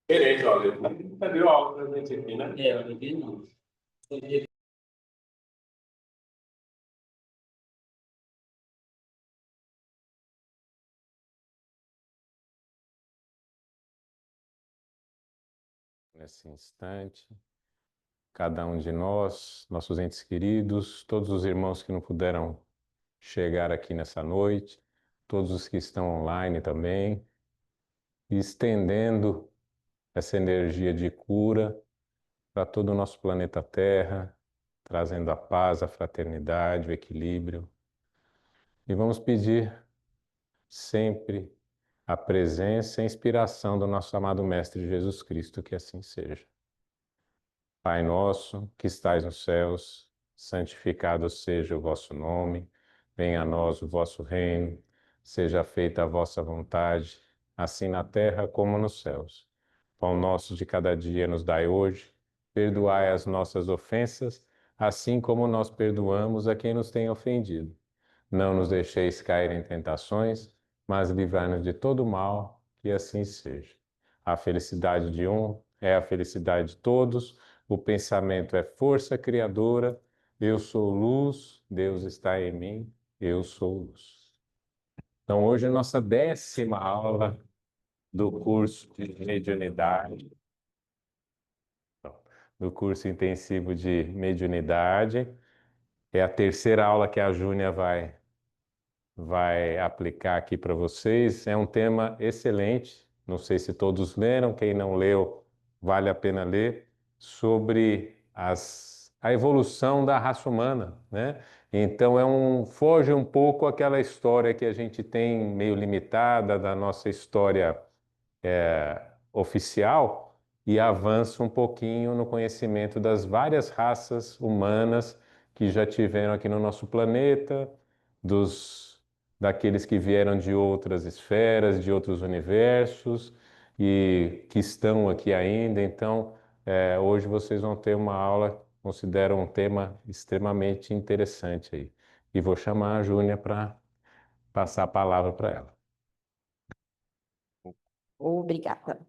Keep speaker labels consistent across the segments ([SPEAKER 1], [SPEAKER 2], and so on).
[SPEAKER 1] Beleza, olha, nunca viu algo pra gente aqui, né?
[SPEAKER 2] Eu não vi, não.
[SPEAKER 3] Nesse instante, cada um de nós, nossos entes queridos, todos os irmãos que não puderam chegar aqui nessa noite, todos os que estão online também, e estendendo essa energia de cura para todo o nosso planeta Terra, trazendo a paz, a fraternidade, o equilíbrio. E vamos pedir sempre a presença e a inspiração do nosso amado Mestre Jesus Cristo, que assim seja. Pai nosso, que estais nos céus, santificado seja o vosso nome, venha a nós o vosso reino, seja feita a vossa vontade, assim na terra como nos céus. Pão nosso de cada dia nos dai hoje, perdoai as nossas ofensas, assim como nós perdoamos a quem nos tem ofendido. Não nos deixeis cair em tentações, mas livrai-nos de todo mal, que assim seja. A felicidade de um é a felicidade de todos, o pensamento é força criadora, eu sou luz, Deus está em mim, eu sou luz. Então, hoje é a nossa 10ª aula do curso de mediunidade, do curso intensivo de mediunidade. É a 3ª aula que a Júnia vai aplicar aqui para vocês. É um tema excelente, não sei se todos leram, quem não leu, vale a pena ler, sobre a evolução da raça humana, né? Então foge um pouco aquela história que a gente tem meio limitada da nossa história oficial e avança um pouquinho no conhecimento das várias raças humanas que já tiveram aqui no nosso planeta, daqueles que vieram de outras esferas, de outros universos e que estão aqui ainda. Então, hoje vocês vão ter uma aula, considero um tema extremamente interessante aí. E vou chamar a Júnia para passar a palavra para ela.
[SPEAKER 4] Obrigada.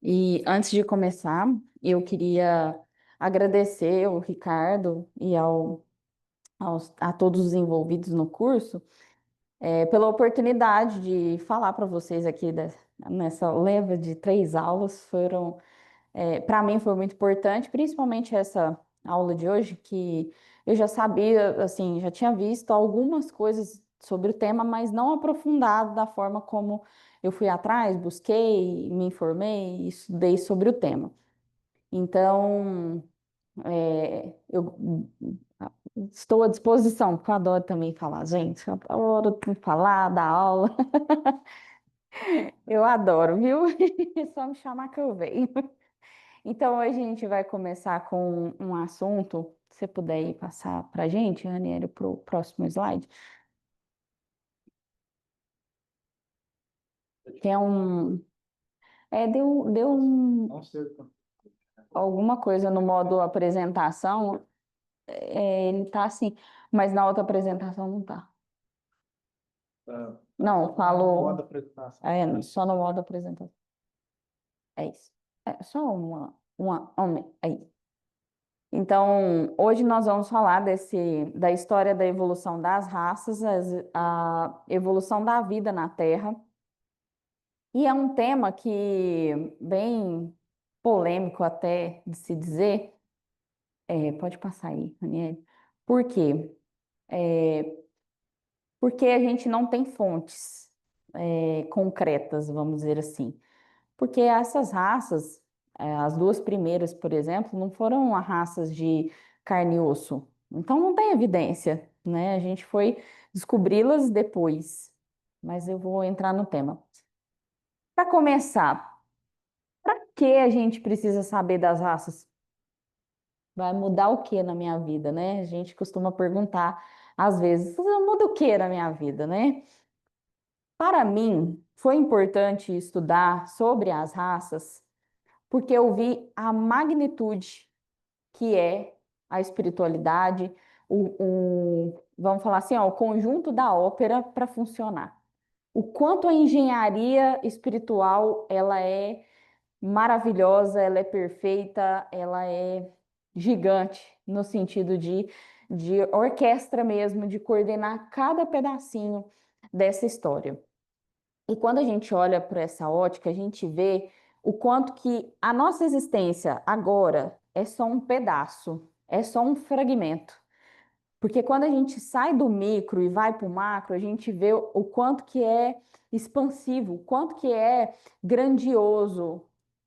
[SPEAKER 4] E antes de começar, eu queria agradecer ao Ricardo e a todos os envolvidos no curso pela oportunidade de falar para vocês aqui nessa leva de 3 aulas. Para mim foi muito importante, principalmente essa aula de hoje, que eu já sabia, assim, já tinha visto algumas coisas sobre o tema, mas não aprofundado da forma como eu fui atrás, busquei, me informei e estudei sobre o tema. Então, eu estou à disposição, porque eu adoro também falar, gente, eu adoro falar, dar aula. Eu adoro, viu? É só me chamar que eu venho. Então, hoje a gente vai começar com um assunto. Se você puder ir passar para a gente, Raniero, para o próximo slide. Que é alguma coisa no modo apresentação. Ele tá assim, mas na outra apresentação não tá. Não, falo. Só no modo apresentação. É isso. É só aí. Então, hoje nós vamos falar da história da evolução das raças, a evolução da vida na Terra. E é um tema que, bem polêmico até de se dizer, pode passar aí, Daniel. Por quê? Porque a gente não tem fontes, concretas, vamos dizer assim. Porque essas raças, as 2 primeiras, por exemplo, não foram raças de carne e osso. Então não tem evidência, né? A gente foi descobri-las depois. Mas eu vou entrar no tema. Para começar, para que a gente precisa saber das raças? Vai mudar o que na minha vida, né? A gente costuma perguntar às vezes, muda o que na minha vida, né? Para mim, foi importante estudar sobre as raças porque eu vi a magnitude que é a espiritualidade, vamos falar assim, ó, o conjunto da ópera para funcionar. o quanto a engenharia espiritual ela é maravilhosa, ela é perfeita, ela é gigante no sentido de orquestra mesmo, de coordenar cada pedacinho dessa história. E quando a gente olha por essa ótica, a gente vê o quanto que a nossa existência agora é só um pedaço, é só um fragmento. Porque quando a gente sai do micro e vai para o macro, a gente vê o quanto que é expansivo, o quanto que é grandioso.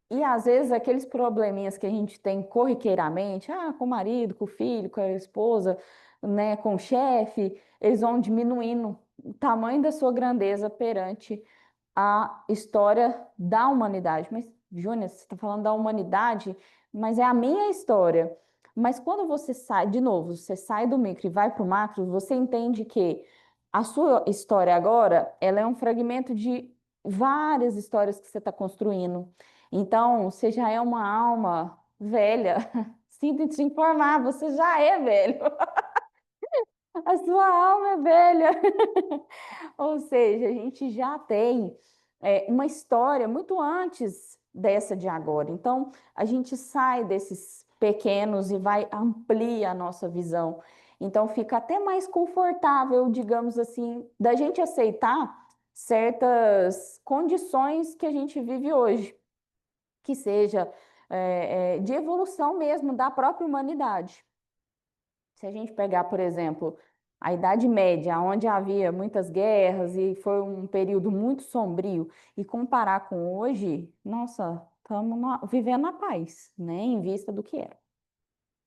[SPEAKER 4] E às vezes aqueles probleminhas que a gente tem corriqueiramente, com o marido, com o filho, com a esposa, né, com o chefe, eles vão diminuindo o tamanho da sua grandeza perante a história da humanidade. Mas, Júnior, você está falando da humanidade, mas é a minha história. Mas quando você sai, de novo, você sai do micro e vai para o macro, você entende que a sua história agora, ela é um fragmento de várias histórias que você está construindo. Então, você já é uma alma velha. Sinto te informar, você já é velho. A sua alma é velha. Ou seja, a gente já tem uma história muito antes dessa de agora. Então, a gente sai desses pequenos e vai amplia a nossa visão. Então, fica até mais confortável, digamos assim, da gente aceitar certas condições que a gente vive hoje, que seja de evolução mesmo da própria humanidade. Se a gente pegar, por exemplo, a Idade Média, onde havia muitas guerras e foi um período muito sombrio, e comparar com hoje, nossa, estamos vivendo na paz, né, em vista do que era.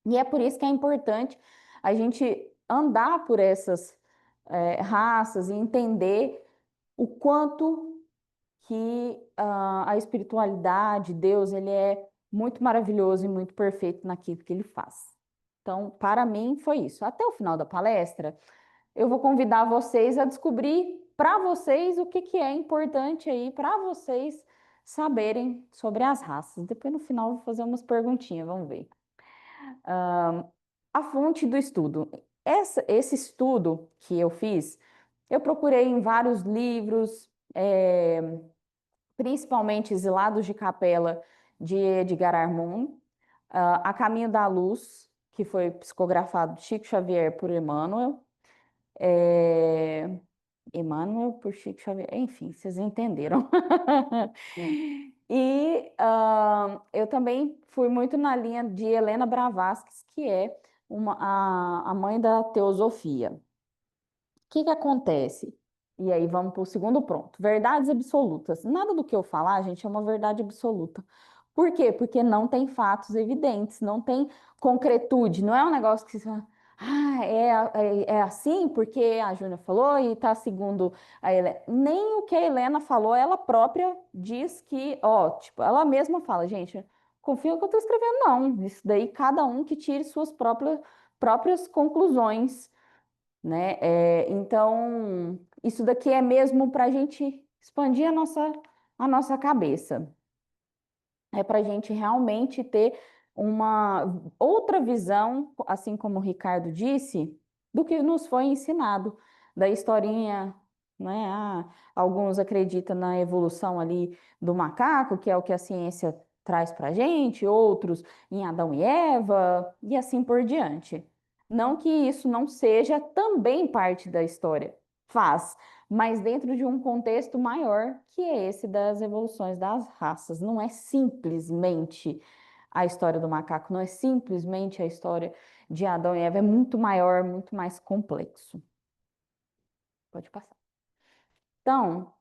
[SPEAKER 4] E é por isso que é importante a gente andar por essas raças e entender o quanto que a espiritualidade, Deus, ele é muito maravilhoso e muito perfeito naquilo que ele faz. Então, para mim, foi isso. Até o final da palestra, eu vou convidar vocês a descobrir para vocês o que é importante aí para vocês saberem sobre as raças. Depois, no final, eu vou fazer umas perguntinhas, vamos ver. A fonte do estudo. Esse estudo que eu fiz, eu procurei em vários livros, principalmente Exilados de Capela, de Edgar Armand, A Caminho da Luz, que foi psicografado de Chico Xavier por Emmanuel, Emmanuel por Chico Xavier, enfim, vocês entenderam. E eu também fui muito na linha de Helena Blavatsky, que é a mãe da teosofia. O que acontece? E aí vamos para o segundo ponto. Verdades absolutas. Nada do que eu falar, gente, é uma verdade absoluta. Por quê? Porque não tem fatos evidentes, não tem concretude. Não é um negócio que você fala, é assim porque a Júnia falou e está segundo a Helena. Nem o que a Helena falou, ela própria diz que, ó, tipo, ela mesma fala, gente, confia no que eu estou escrevendo, não. Isso daí cada um que tire suas próprias conclusões, né? Então, isso daqui é mesmo para a gente expandir a nossa cabeça. É para a gente realmente ter uma outra visão, assim como o Ricardo disse, do que nos foi ensinado, da historinha, né? Alguns acreditam na evolução ali do macaco, que é o que a ciência traz para a gente, outros em Adão e Eva, e assim por diante. Não que isso não seja também parte da história, faz, mas dentro de um contexto maior, que é esse das evoluções das raças. Não é simplesmente a história do macaco, não é simplesmente a história de Adão e Eva, é muito maior, muito mais complexo. Pode passar. Então,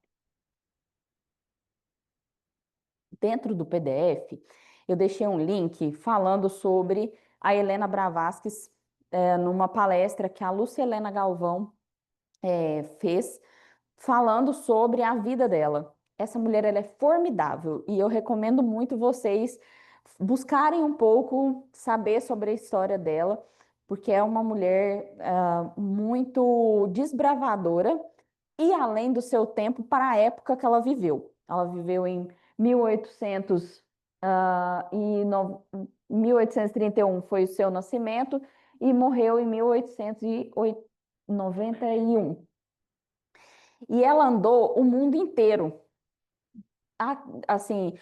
[SPEAKER 4] dentro do PDF, eu deixei um link falando sobre a Helena Blavatsky, numa palestra que a Lúcia Helena Galvão fez, falando sobre a vida dela. Essa mulher, ela é formidável e eu recomendo muito vocês buscarem um pouco, saber sobre a história dela, porque é uma mulher muito desbravadora e além do seu tempo para a época que ela viveu. Ela viveu em 1800, 1831 foi o seu nascimento e morreu em 1891. E ela andou o mundo inteiro. Assim,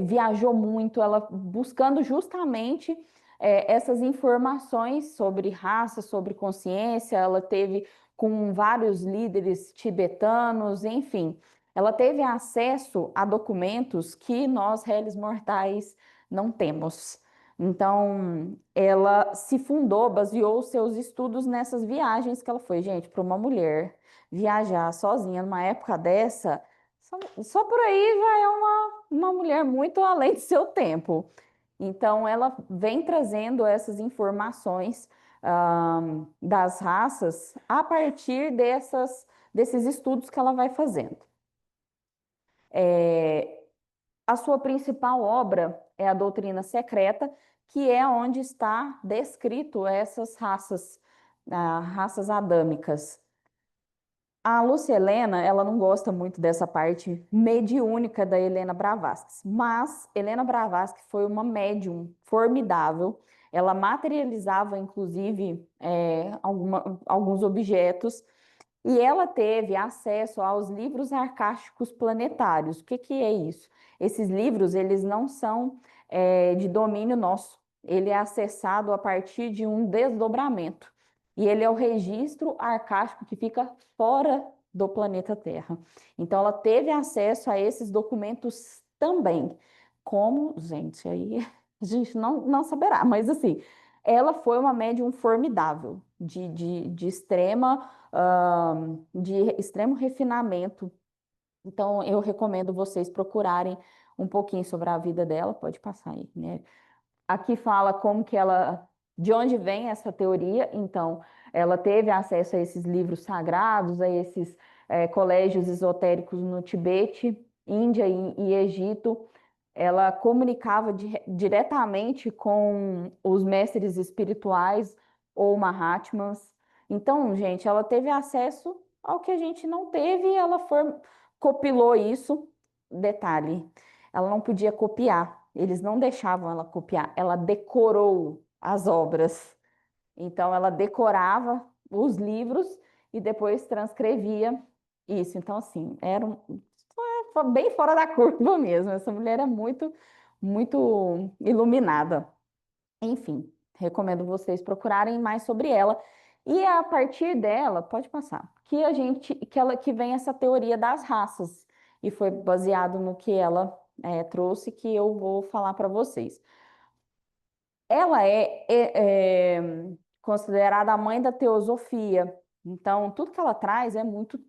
[SPEAKER 4] viajou muito, ela buscando justamente essas informações sobre raça, sobre consciência. Ela teve com vários líderes tibetanos, enfim, ela teve acesso a documentos que nós, réis mortais, não temos. Então, ela se fundou, baseou seus estudos nessas viagens que ela foi. Gente, para uma mulher viajar sozinha numa época dessa. Só por aí já é uma mulher muito além do seu tempo. Então, ela vem trazendo essas informações das raças a partir desses estudos que ela vai fazendo. A sua principal obra é a Doutrina Secreta, que é onde está descrito essas raças, raças adâmicas. A Lúcia Helena, ela não gosta muito dessa parte mediúnica da Helena Blavatsky, mas Helena Blavatsky foi uma médium formidável. Ela materializava, inclusive, alguns objetos e ela teve acesso aos livros arcásticos planetários. O que que é isso? Esses livros, eles não são de domínio nosso. Ele é acessado a partir de um desdobramento. E ele é o registro arcástico que fica fora do planeta Terra. Então, ela teve acesso a esses documentos também. Como, gente, aí a gente não saberá, mas assim, ela foi uma médium formidável, de extremo refinamento. Então, eu recomendo vocês procurarem um pouquinho sobre a vida dela, pode passar aí, né? Aqui fala como que ela, de onde vem essa teoria. Então, ela teve acesso a esses livros sagrados, a esses colégios esotéricos no Tibete, Índia e Egito. Ela comunicava diretamente com os mestres espirituais ou Mahatmas. Então, gente, ela teve acesso ao que a gente não teve e ela copilou isso. Detalhe, ela não podia copiar, eles não deixavam ela copiar, ela decorou as obras. Então, ela decorava os livros e depois transcrevia isso. Então, assim, bem fora da curva mesmo. Essa mulher é muito, muito iluminada. Enfim, recomendo vocês procurarem mais sobre ela. E é a partir dela, pode passar, que vem essa teoria das raças. E foi baseado no que ela trouxe, que eu vou falar para vocês. Ela é considerada a mãe da teosofia. Então, tudo que ela traz é muito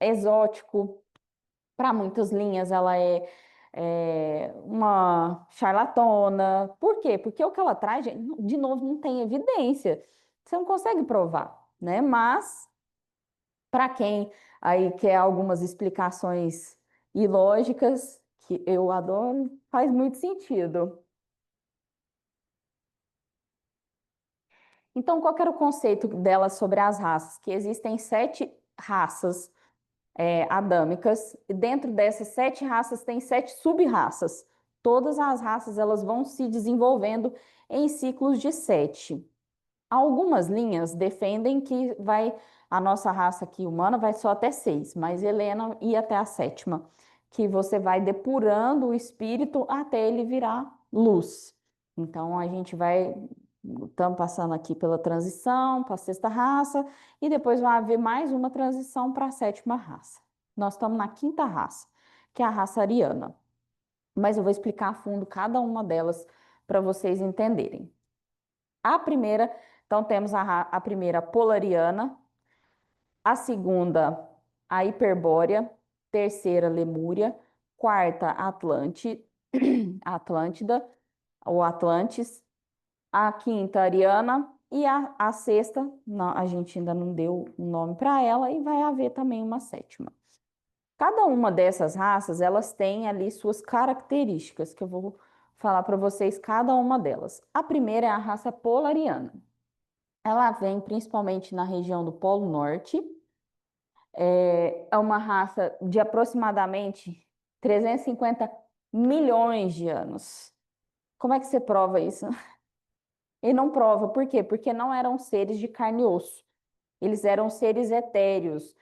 [SPEAKER 4] exótico. Para muitas linhas, ela é uma charlatona. Por quê? Porque o que ela traz, gente, de novo, não tem evidência. Você não consegue provar, né? Mas, para quem aí quer algumas explicações ilógicas, que eu adoro, faz muito sentido. Então, qual que era o conceito dela sobre as raças? Que existem 7 raças adâmicas, e dentro dessas 7 raças tem 7 sub-raças. Todas as raças elas vão se desenvolvendo em ciclos de 7. Algumas linhas defendem que a nossa raça aqui humana vai só até 6, mas Helena ia até a 7ª, que você vai depurando o espírito até ele virar luz. Então a gente estamos passando aqui pela transição para a 6ª raça e depois vai haver mais uma transição para a 7ª raça. Nós estamos na 5ª raça, que é a raça ariana. Mas eu vou explicar a fundo cada uma delas para vocês entenderem. A primeira, então temos a primeira polariana, a segunda a hiperbórea, terceira lemúria, quarta Atlântida ou Atlantis, a quinta ariana e a sexta, não, a gente ainda não deu um nome para ela e vai haver também uma 7ª. Cada uma dessas raças, elas têm ali suas características, que eu vou falar para vocês cada uma delas. A primeira é a raça polariana. Ela vem principalmente na região do Polo Norte. É uma raça de aproximadamente 350 milhões de anos. Como é que você prova isso? Ele não prova, por quê? Porque não eram seres de carne e osso. Eles eram seres etéreos.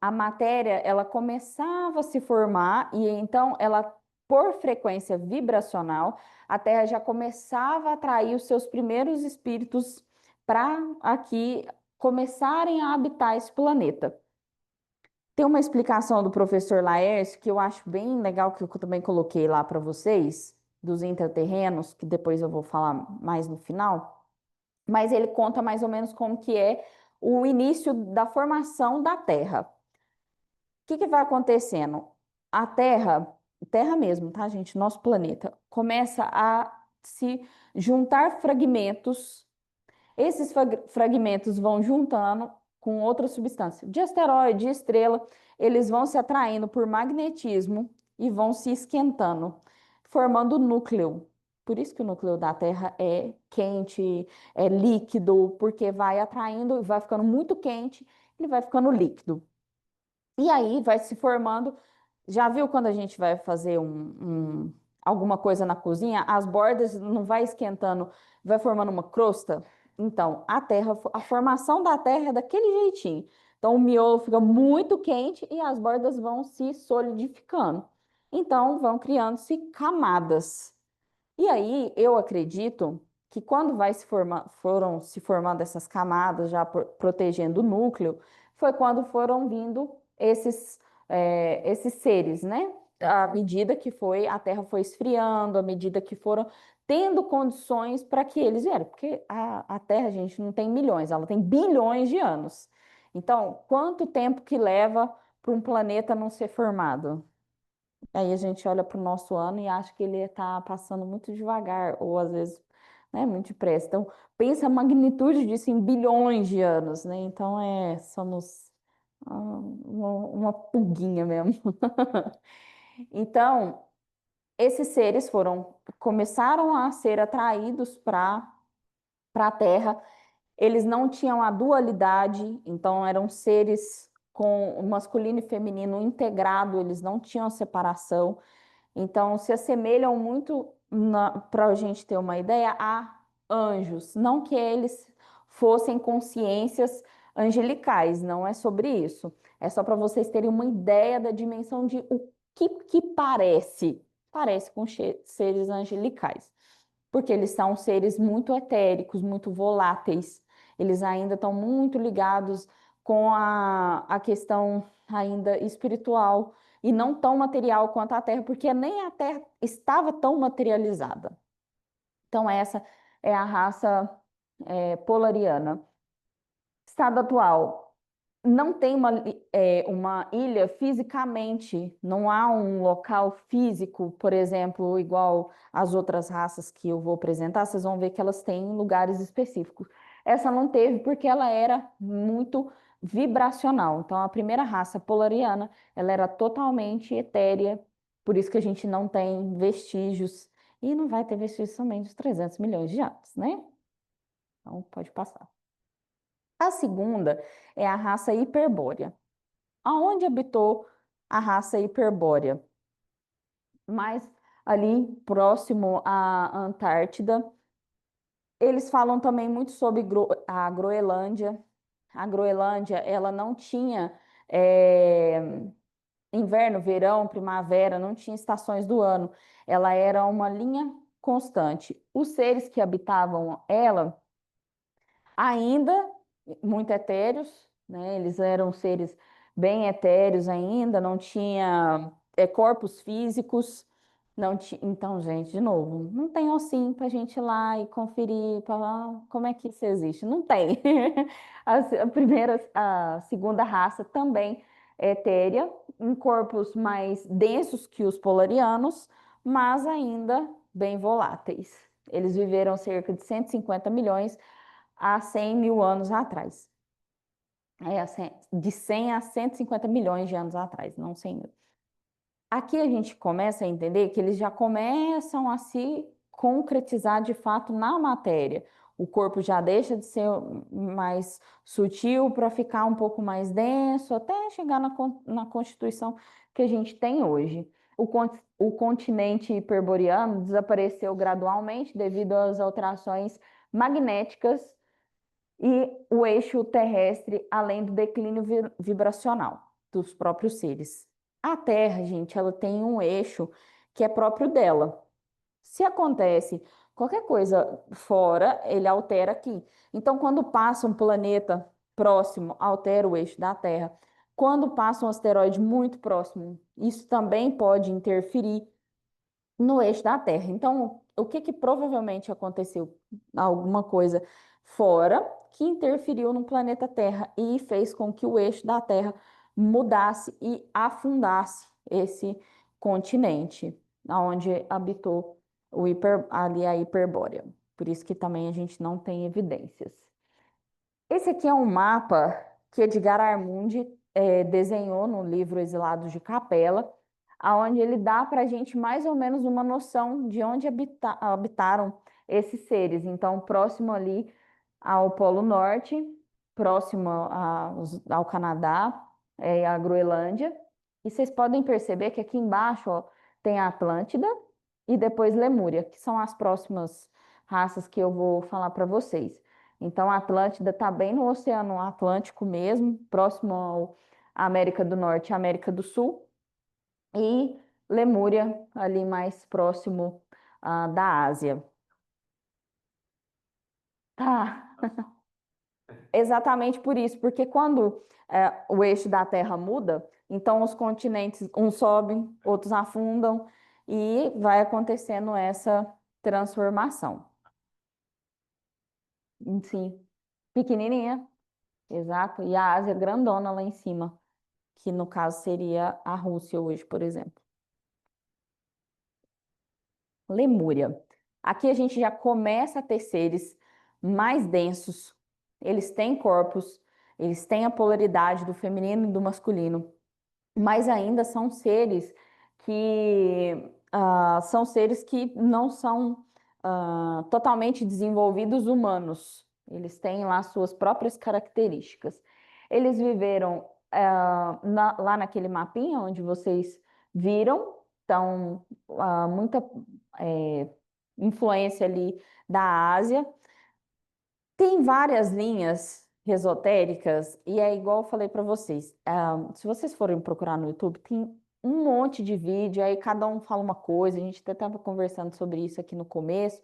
[SPEAKER 4] A matéria, ela começava a se formar e então ela, por frequência vibracional, a Terra já começava a atrair os seus primeiros espíritos para aqui começarem a habitar esse planeta. Tem uma explicação do professor Laércio que eu acho bem legal, que eu também coloquei lá para vocês, dos intraterrenos, que depois eu vou falar mais no final, mas ele conta mais ou menos como que é o início da formação da Terra. O que que vai acontecendo? A Terra, Terra mesmo, tá, gente? Nosso planeta, começa a se juntar fragmentos. Esses fragmentos vão juntando com outra substância. De asteroide, de estrela, eles vão se atraindo por magnetismo e vão se esquentando, formando núcleo. Por isso que o núcleo da Terra é quente, é líquido, porque vai atraindo, vai ficando muito quente, ele vai ficando líquido. E aí vai se formando. Já viu quando a gente vai fazer alguma coisa na cozinha? As bordas não vai esquentando, vai formando uma crosta? Então, a terra, a formação da terra é daquele jeitinho. Então, o miolo fica muito quente e as bordas vão se solidificando. Então, vão criando-se camadas. E aí, eu acredito que quando foram se formando essas camadas, já protegendo o núcleo, foi quando foram vindo esses seres, né? À medida que a Terra foi esfriando, à medida que foram tendo condições para que eles vieram. Porque a Terra, gente, não tem milhões, ela tem bilhões de anos. Então, quanto tempo que leva para um planeta não ser formado? Aí a gente olha para o nosso ano e acha que ele está passando muito devagar, ou às vezes, né, muito depressa. Então, pensa a magnitude disso em bilhões de anos, né? Então, somos uma pulguinha mesmo. Então, esses seres começaram a ser atraídos para a Terra. Eles não tinham a dualidade, então eram seres com o masculino e feminino integrado, eles não tinham separação. Então, se assemelham muito, para a gente ter uma ideia, a anjos. Não que eles fossem consciências angelicais, não é sobre isso. É só para vocês terem uma ideia da dimensão de o que parece. Parece com seres angelicais. Porque eles são seres muito etéricos, muito voláteis. Eles ainda estão muito ligados com a questão ainda espiritual e não tão material quanto a Terra, porque nem a Terra estava tão materializada. Então, essa é a raça polariana. Estado atual. Não tem uma ilha fisicamente, não há um local físico, por exemplo, igual as outras raças que eu vou apresentar, vocês vão ver que elas têm lugares específicos. Essa não teve porque ela era muito vibracional. Então, a primeira raça polariana, ela era totalmente etérea, por isso que a gente não tem vestígios, e não vai ter vestígios somente de 300 milhões de anos, né? Então, pode passar. A segunda é a raça hiperbórea. Aonde habitou a raça hiperbórea? Mais ali próximo à Antártida. Eles falam também muito sobre a Groenlândia. A Groenlândia, ela não tinha inverno, verão, primavera, não tinha estações do ano. Ela era uma linha constante. Os seres que habitavam ela ainda muito etéreos, né? Eles eram seres bem etéreos ainda, não tinha corpos físicos, não tinha. Então, gente, de novo, não tem ossinho para a gente ir lá e conferir como é que isso existe. Não tem. A segunda raça também é etérea, em corpos mais densos que os polarianos, mas ainda bem voláteis. Eles viveram cerca de 150 milhões há 100 mil anos atrás. De 100 a 150 milhões de anos atrás, não 100 mil. Aqui a gente começa a entender que eles já começam a se concretizar de fato na matéria. O corpo já deixa de ser mais sutil para ficar um pouco mais denso, até chegar na constituição que a gente tem hoje. O continente hiperboreano desapareceu gradualmente devido às alterações magnéticas e o eixo terrestre, além do declínio vibracional dos próprios seres. A Terra, gente, ela tem um eixo que é próprio dela. Se acontece qualquer coisa fora, ele altera aqui. Então, quando passa um planeta próximo, altera o eixo da Terra. Quando passa um asteroide muito próximo, isso também pode interferir no eixo da Terra. Então, o que que provavelmente aconteceu? Alguma coisa fora que interferiu no planeta Terra e fez com que o eixo da Terra mudasse e afundasse esse continente, onde habitou ali a Hiperbórea. Por isso que também a gente não tem evidências. Esse aqui é um mapa que Edgar Armudi desenhou no livro Exilados de Capela, aonde ele dá para a gente mais ou menos uma noção de onde habitaram esses seres. Então, próximo ali ao Polo Norte, próximo ao Canadá, à Groenlândia. E vocês podem perceber que aqui embaixo, ó, tem a Atlântida e depois Lemúria, que são as próximas raças que eu vou falar para vocês. Então, a Atlântida está bem no Oceano Atlântico mesmo, próximo à América do Norte e América do Sul, e Lemúria, ali mais próximo, da Ásia. Tá, exatamente por isso, porque quando o eixo da Terra muda, então os continentes, uns sobem, outros afundam, e vai acontecendo essa transformação. Sim, pequenininha. Exato. E a Ásia grandona lá em cima, que no caso seria a Rússia hoje, por exemplo. Lemúria. Aqui a gente já começa a ter seres mais densos. Eles têm corpos, eles têm a polaridade do feminino e do masculino, mas ainda são seres que não são totalmente desenvolvidos humanos. Eles têm lá suas próprias características. Eles viveram lá naquele mapinha onde vocês viram, então muita influência ali da Ásia. Tem várias linhas esotéricas, e é igual eu falei para vocês. Se vocês forem procurar no YouTube, tem um monte de vídeo, aí cada um fala uma coisa. A gente até estava conversando sobre isso aqui no começo,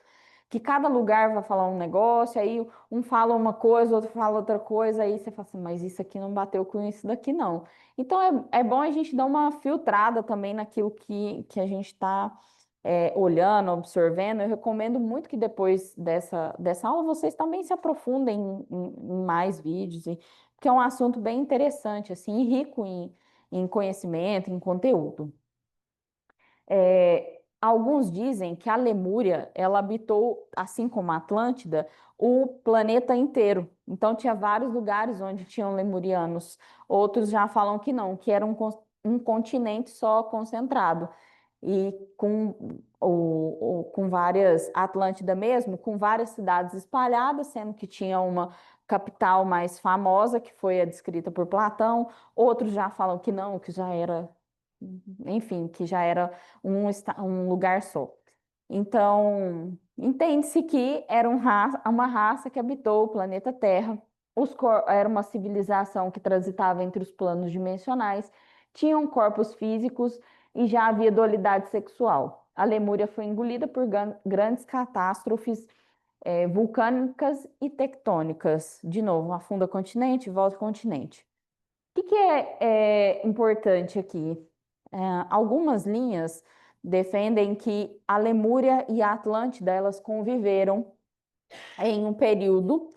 [SPEAKER 4] que cada lugar vai falar um negócio, aí um fala uma coisa, outro fala outra coisa, aí você fala assim, mas isso aqui não bateu com isso daqui, não. Então é bom a gente dar uma filtrada também naquilo que a gente está olhando, absorvendo. Eu recomendo muito que depois dessa aula vocês também se aprofundem em mais vídeos, porque é um assunto bem interessante, assim, e rico em conhecimento, em conteúdo. Alguns dizem que a Lemúria, ela habitou, assim como a Atlântida, o planeta inteiro. Então, tinha vários lugares onde tinham lemurianos. Outros já falam que não, que era um continente só concentrado. E com várias, Atlântida mesmo, com várias cidades espalhadas, sendo que tinha uma capital mais famosa, que foi a descrita por Platão. Outros já falam que não, que já era, enfim, que já era um lugar só. Então, entende-se que era uma raça que habitou o planeta Terra. Era uma civilização que transitava entre os planos dimensionais, tinham corpos físicos e já havia dualidade sexual. A Lemúria foi engolida por grandes catástrofes vulcânicas e tectônicas. De novo, afunda continente, volta continente. O que é importante aqui? Algumas linhas defendem que a Lemúria e a Atlântida elas conviveram em um período.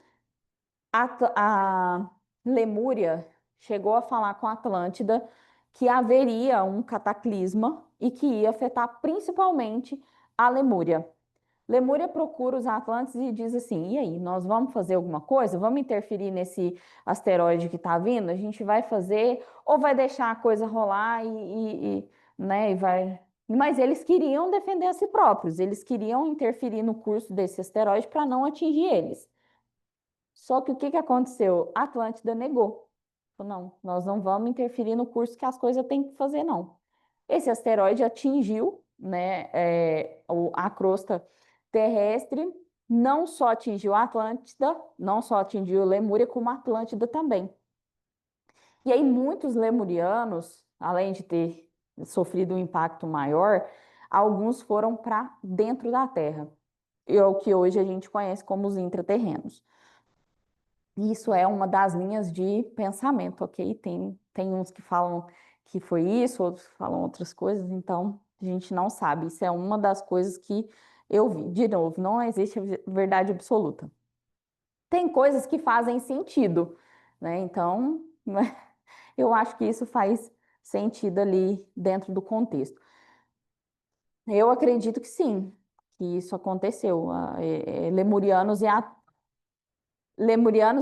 [SPEAKER 4] A Lemúria chegou a falar com a Atlântida que haveria um cataclisma e que ia afetar principalmente a Lemúria. Lemúria procura os Atlantes e diz assim: e aí, nós vamos fazer alguma coisa? Vamos interferir nesse asteroide que está vindo? A gente vai fazer ou vai deixar a coisa rolar né, e vai. Mas eles queriam defender a si próprios, eles queriam interferir no curso desse asteroide para não atingir eles. Só que o que aconteceu? A Atlântida negou. Falou, não, nós não vamos interferir no curso que as coisas têm que fazer, não. Esse asteroide atingiu, né, a crosta terrestre não só atingiu a Atlântida, não só atingiu Lemúria, como a Atlântida também. E aí, muitos lemurianos, além de ter sofrido um impacto maior, alguns foram para dentro da Terra, e é o que hoje a gente conhece como os intraterrenos. Isso é uma das linhas de pensamento, ok? Tem uns que falam que foi isso, outros que falam outras coisas, então a gente não sabe. Isso é uma das coisas que eu vi. De novo, não existe verdade absoluta. Tem coisas que fazem sentido, né? Então, eu acho que isso faz sentido ali dentro do contexto. Eu acredito que sim, que isso aconteceu. Lemurianos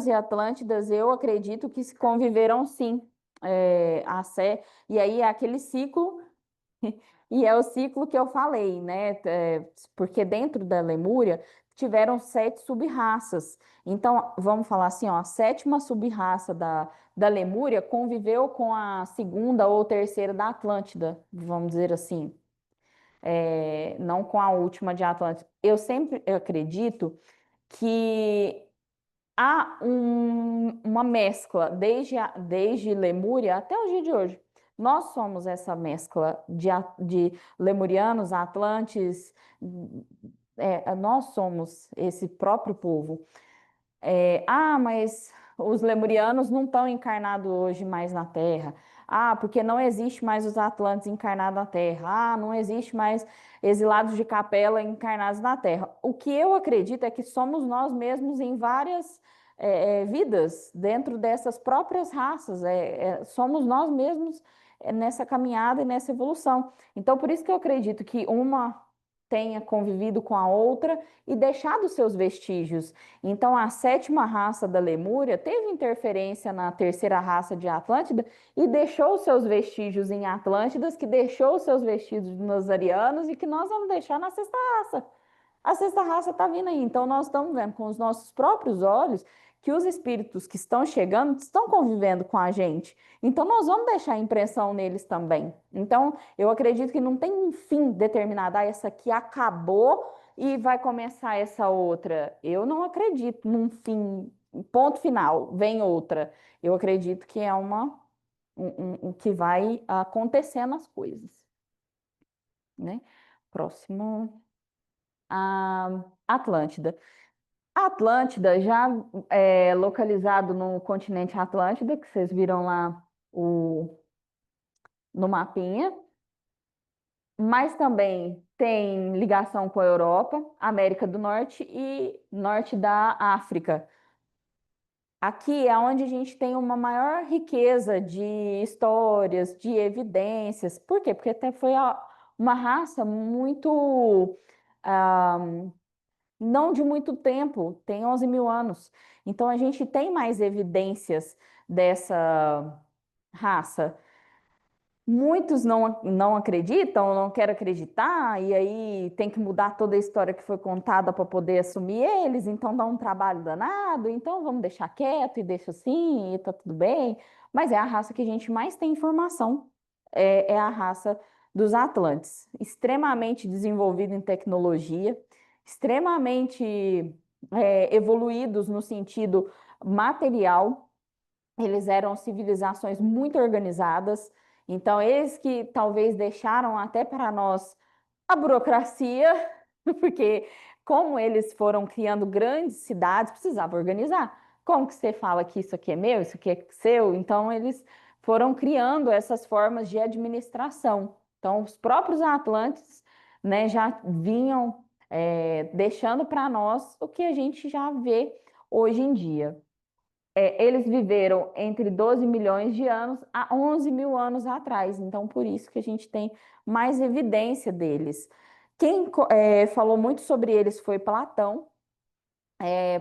[SPEAKER 4] e Atlântidas, eu acredito que se conviveram sim. E aí é aquele ciclo, e é o ciclo que eu falei, né? Porque dentro da Lemúria tiveram 7 sub-raças. Então, vamos falar assim, ó, a sétima sub-raça da Lemúria conviveu com a segunda ou terceira da Atlântida, vamos dizer assim. Não com a última de Atlântida. Eu sempre acredito que há uma mescla desde Lemúria até o dia de hoje. Nós somos essa mescla de lemurianos, atlantes, nós somos esse próprio povo. Mas os lemurianos não estão encarnados hoje mais na Terra. Porque não existe mais os Atlantes encarnados na Terra. Não existe mais exilados de Capela encarnados na Terra. O que eu acredito é que somos nós mesmos em várias vidas dentro dessas próprias raças. Somos nós mesmos nessa caminhada e nessa evolução. Então, por isso que eu acredito que uma tenha convivido com a outra e deixado seus vestígios. Então, a sétima raça da Lemúria teve interferência na terceira raça de Atlântida e deixou seus vestígios em Atlântidas, que deixou seus vestígios nos arianos e que nós vamos deixar na sexta raça. A sexta raça está vindo aí. Então, nós estamos vendo com os nossos próprios olhos que os espíritos que estão chegando estão convivendo com a gente. Então, nós vamos deixar impressão neles também. Então, eu acredito que não tem um fim determinado. Essa aqui acabou e vai começar essa outra. Eu não acredito num fim, ponto final, vem outra. Eu acredito que é que vai acontecendo as coisas, né? Próximo, a Atlântida. A Atlântida, já localizado no continente Atlântida, que vocês viram lá no mapinha, mas também tem ligação com a Europa, América do Norte e norte da África. Aqui é onde a gente tem uma maior riqueza de histórias, de evidências. Por quê? Porque até foi uma raça muito, ah, não de muito tempo, tem 11 mil anos. Então a gente tem mais evidências dessa raça. Muitos não acreditam, não querem acreditar, e aí tem que mudar toda a história que foi contada para poder assumir eles, então dá um trabalho danado, então vamos deixar quieto e deixa assim, e tá tudo bem. Mas é a raça que a gente mais tem informação, é a raça dos Atlantes, extremamente desenvolvida em tecnologia, extremamente evoluídos no sentido material, eles eram civilizações muito organizadas, então eles que talvez deixaram até para nós a burocracia, porque como eles foram criando grandes cidades, precisava organizar. Como que você fala que isso aqui é meu, isso aqui é seu? Então eles foram criando essas formas de administração. Então os próprios atlantes, né, já vinham deixando para nós o que a gente já vê hoje em dia. Eles viveram entre 12 milhões de anos a 11 mil anos atrás. Então, por isso que a gente tem mais evidência deles. Quem falou muito sobre eles foi Platão.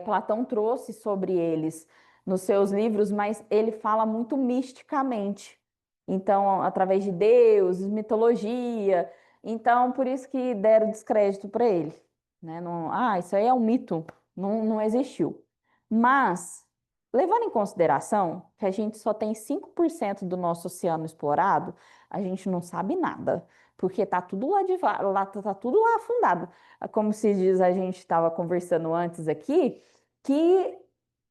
[SPEAKER 4] Platão trouxe sobre eles nos seus livros, mas ele fala muito misticamente. Então, através de deuses, mitologia. Então, por isso que deram descrédito para ele. Né? Não, isso aí é um mito. Não existiu. Mas levando em consideração que a gente só tem 5% do nosso oceano explorado, a gente não sabe nada, porque tá tudo tá tudo lá afundado. Como se diz, a gente estava conversando antes aqui, que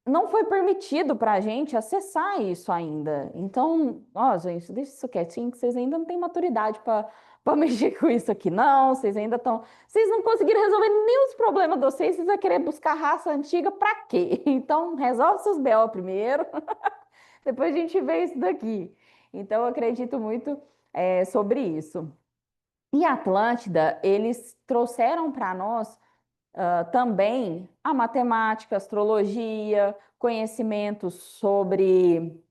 [SPEAKER 4] não foi permitido para a gente acessar isso ainda. Então, ó, gente, deixa isso quietinho, que vocês ainda não têm maturidade para mexer com isso aqui, não. Vocês ainda estão. Vocês não conseguiram resolver nem os problemas de vocês vão querer buscar raça antiga para quê? Então, resolve seus BO primeiro, depois a gente vê isso daqui. Então, eu acredito muito sobre isso. E a Atlântida, eles trouxeram para nós também a matemática, astrologia, conhecimentos sobre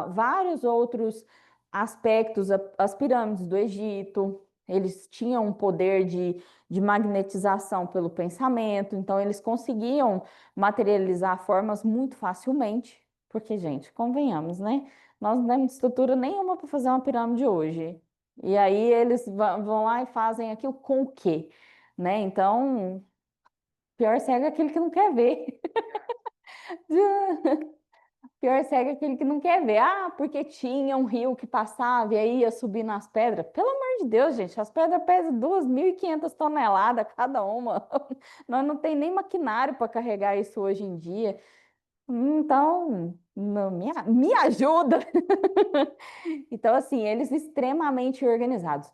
[SPEAKER 4] vários outros aspectos, as pirâmides do Egito. Eles tinham um poder de magnetização pelo pensamento, então eles conseguiam materializar formas muito facilmente, porque, gente, convenhamos, né? Nós não temos estrutura nenhuma para fazer uma pirâmide hoje. E aí eles vão lá e fazem aquilo com o quê? Né? Então, pior cego é aquele que não quer ver. Pior cego é aquele que não quer ver. Ah, porque tinha um rio que passava e aí ia subir nas pedras. Pelo amor de Deus, gente, as pedras pesam 2.500 toneladas cada uma. Nós não tem nem maquinário para carregar isso hoje em dia. Então, não, me ajuda. Então, assim, eles extremamente organizados.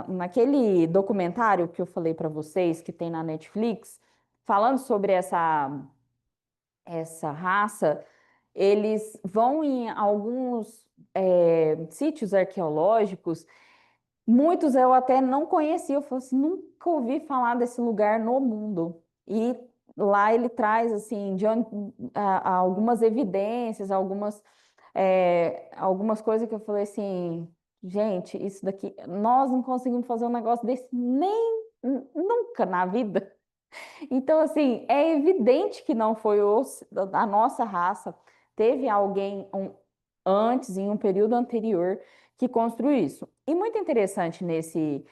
[SPEAKER 4] Naquele documentário que eu falei para vocês, que tem na Netflix, falando sobre essa raça, eles vão em alguns sítios arqueológicos. Muitos eu até não conhecia, eu falei assim, nunca ouvi falar desse lugar no mundo. E lá ele traz assim de onde, algumas evidências, algumas coisas que eu falei assim, gente, isso daqui, nós não conseguimos fazer um negócio desse nem nunca na vida. Então, assim, é evidente que não foi a nossa raça. Teve alguém antes, em um período anterior, que construiu isso. E muito interessante nesse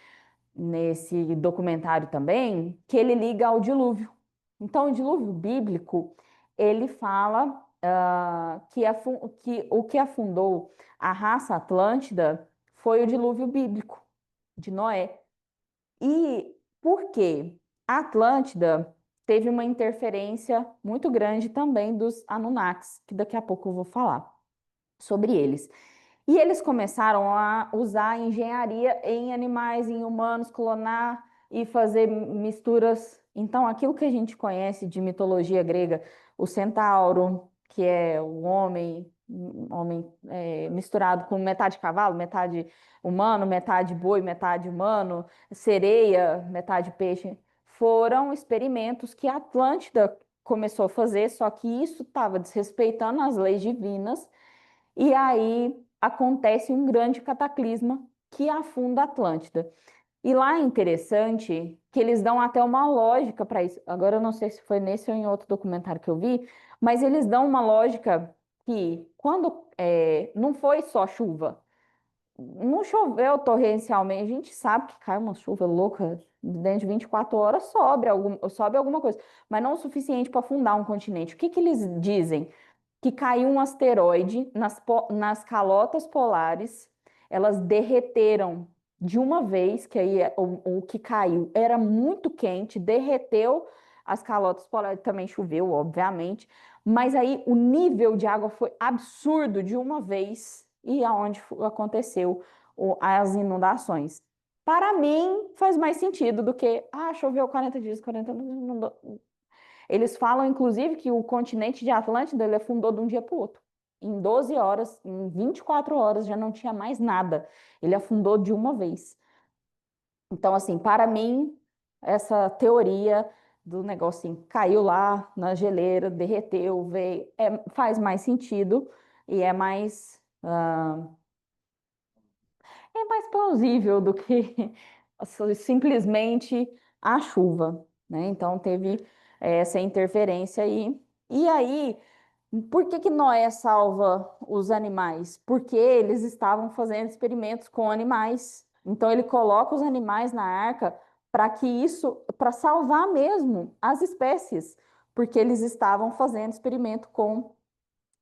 [SPEAKER 4] documentário também, que ele liga ao dilúvio. Então, o dilúvio bíblico, ele fala que o que afundou a raça Atlântida foi o dilúvio bíblico de Noé. E por quê? A Atlântida teve uma interferência muito grande também dos Anunnakis, que daqui a pouco eu vou falar sobre eles. E eles começaram a usar a engenharia em animais, em humanos, clonar e fazer misturas. Então, aquilo que a gente conhece de mitologia grega, o centauro, que é o homem, misturado com metade cavalo, metade humano, metade boi, metade humano, sereia, metade peixe, foram experimentos que a Atlântida começou a fazer, só que isso estava desrespeitando as leis divinas, e aí acontece um grande cataclisma que afunda a Atlântida. E lá é interessante que eles dão até uma lógica para isso. Agora eu não sei se foi nesse ou em outro documentário que eu vi, mas eles dão uma lógica que quando não foi só chuva, não choveu torrencialmente, a gente sabe que cai uma chuva louca, dentro de 24 horas sobe alguma coisa, mas não o suficiente para afundar um continente. O que que eles dizem? Que caiu um asteroide nas calotas polares, elas derreteram de uma vez, que aí o que caiu era muito quente, derreteu as calotas polares, também choveu, obviamente, mas aí o nível de água foi absurdo de uma vez, e aonde aconteceu as inundações. Para mim, faz mais sentido do que, choveu 40 dias, 40 não, eles falam, inclusive, que o continente de Atlântida ele afundou de um dia para o outro. Em 12 horas, em 24 horas, já não tinha mais nada. Ele afundou de uma vez. Então, assim, para mim, essa teoria do negócio assim, caiu lá na geleira, derreteu, veio, faz mais sentido e é mais plausível do que simplesmente a chuva, né? Então teve essa interferência aí. E aí, por que que Noé salva os animais? Porque eles estavam fazendo experimentos com animais. Então ele coloca os animais na arca para salvar mesmo as espécies. porque eles estavam fazendo experimento com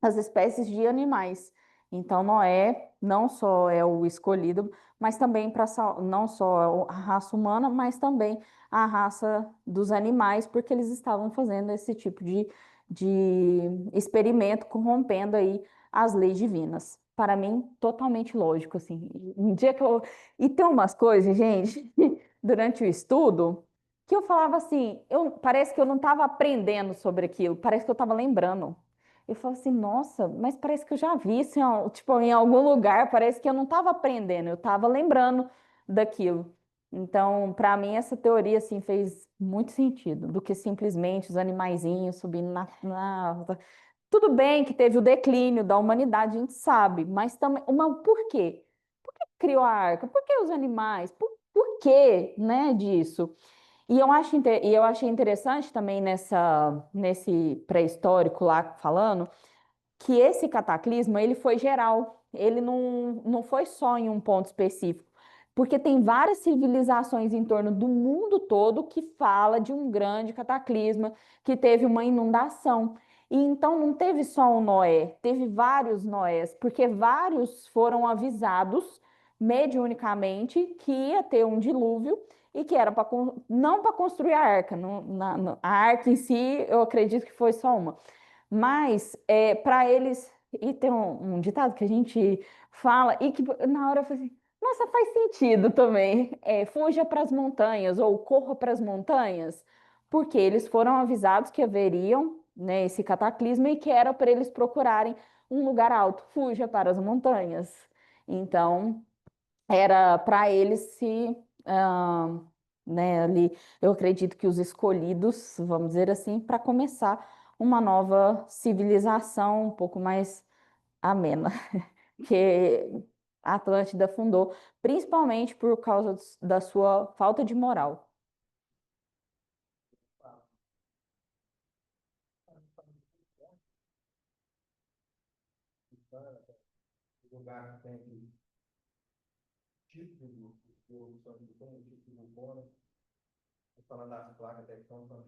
[SPEAKER 4] as espécies de animais. Então, Noé não só é o escolhido, mas também para não só a raça humana, mas também a raça dos animais, porque eles estavam fazendo esse tipo de experimento, corrompendo aí as leis divinas. Para mim, totalmente lógico, assim. Um dia que eu... E tem umas coisas, gente, durante o estudo, que eu falava assim, parece que eu não estava aprendendo sobre aquilo, parece que eu estava lembrando. Eu falo assim, nossa, mas parece que eu já vi isso tipo, em algum lugar, parece que eu não estava aprendendo, eu estava lembrando daquilo. Então, para mim, essa teoria assim, fez muito sentido, do que simplesmente os animaizinhos subindo Tudo bem que teve o declínio da humanidade, a gente sabe, mas também, por quê? Por que criou a arca? Por que os animais? Por quê, né, disso? E eu achei interessante também nesse pré-histórico lá falando que esse cataclisma ele foi geral, ele não foi só em um ponto específico, porque tem várias civilizações em torno do mundo todo que fala de um grande cataclisma, que teve uma inundação. E então não teve só um Noé, teve vários Noés, porque vários foram avisados mediunicamente que ia ter um dilúvio e que era não para construir a arca. A arca em si, eu acredito que foi só uma. Mas para eles, e tem um ditado que a gente fala, e que na hora eu falei assim, nossa, faz sentido também. Fuja para as montanhas ou corra para as montanhas, porque eles foram avisados que haveriam, né, esse cataclisma e que era para eles procurarem um lugar alto. Fuja para as montanhas. Então, era para eles se, ah, né, ali, eu acredito que os escolhidos, vamos dizer assim, para começar uma nova civilização um pouco mais amena, que a Atlântida fundou, principalmente por causa da sua falta de moral.
[SPEAKER 1] O lugar que tem tipo de evolução de tom, tipo de carbono, falando das placas tectônicas,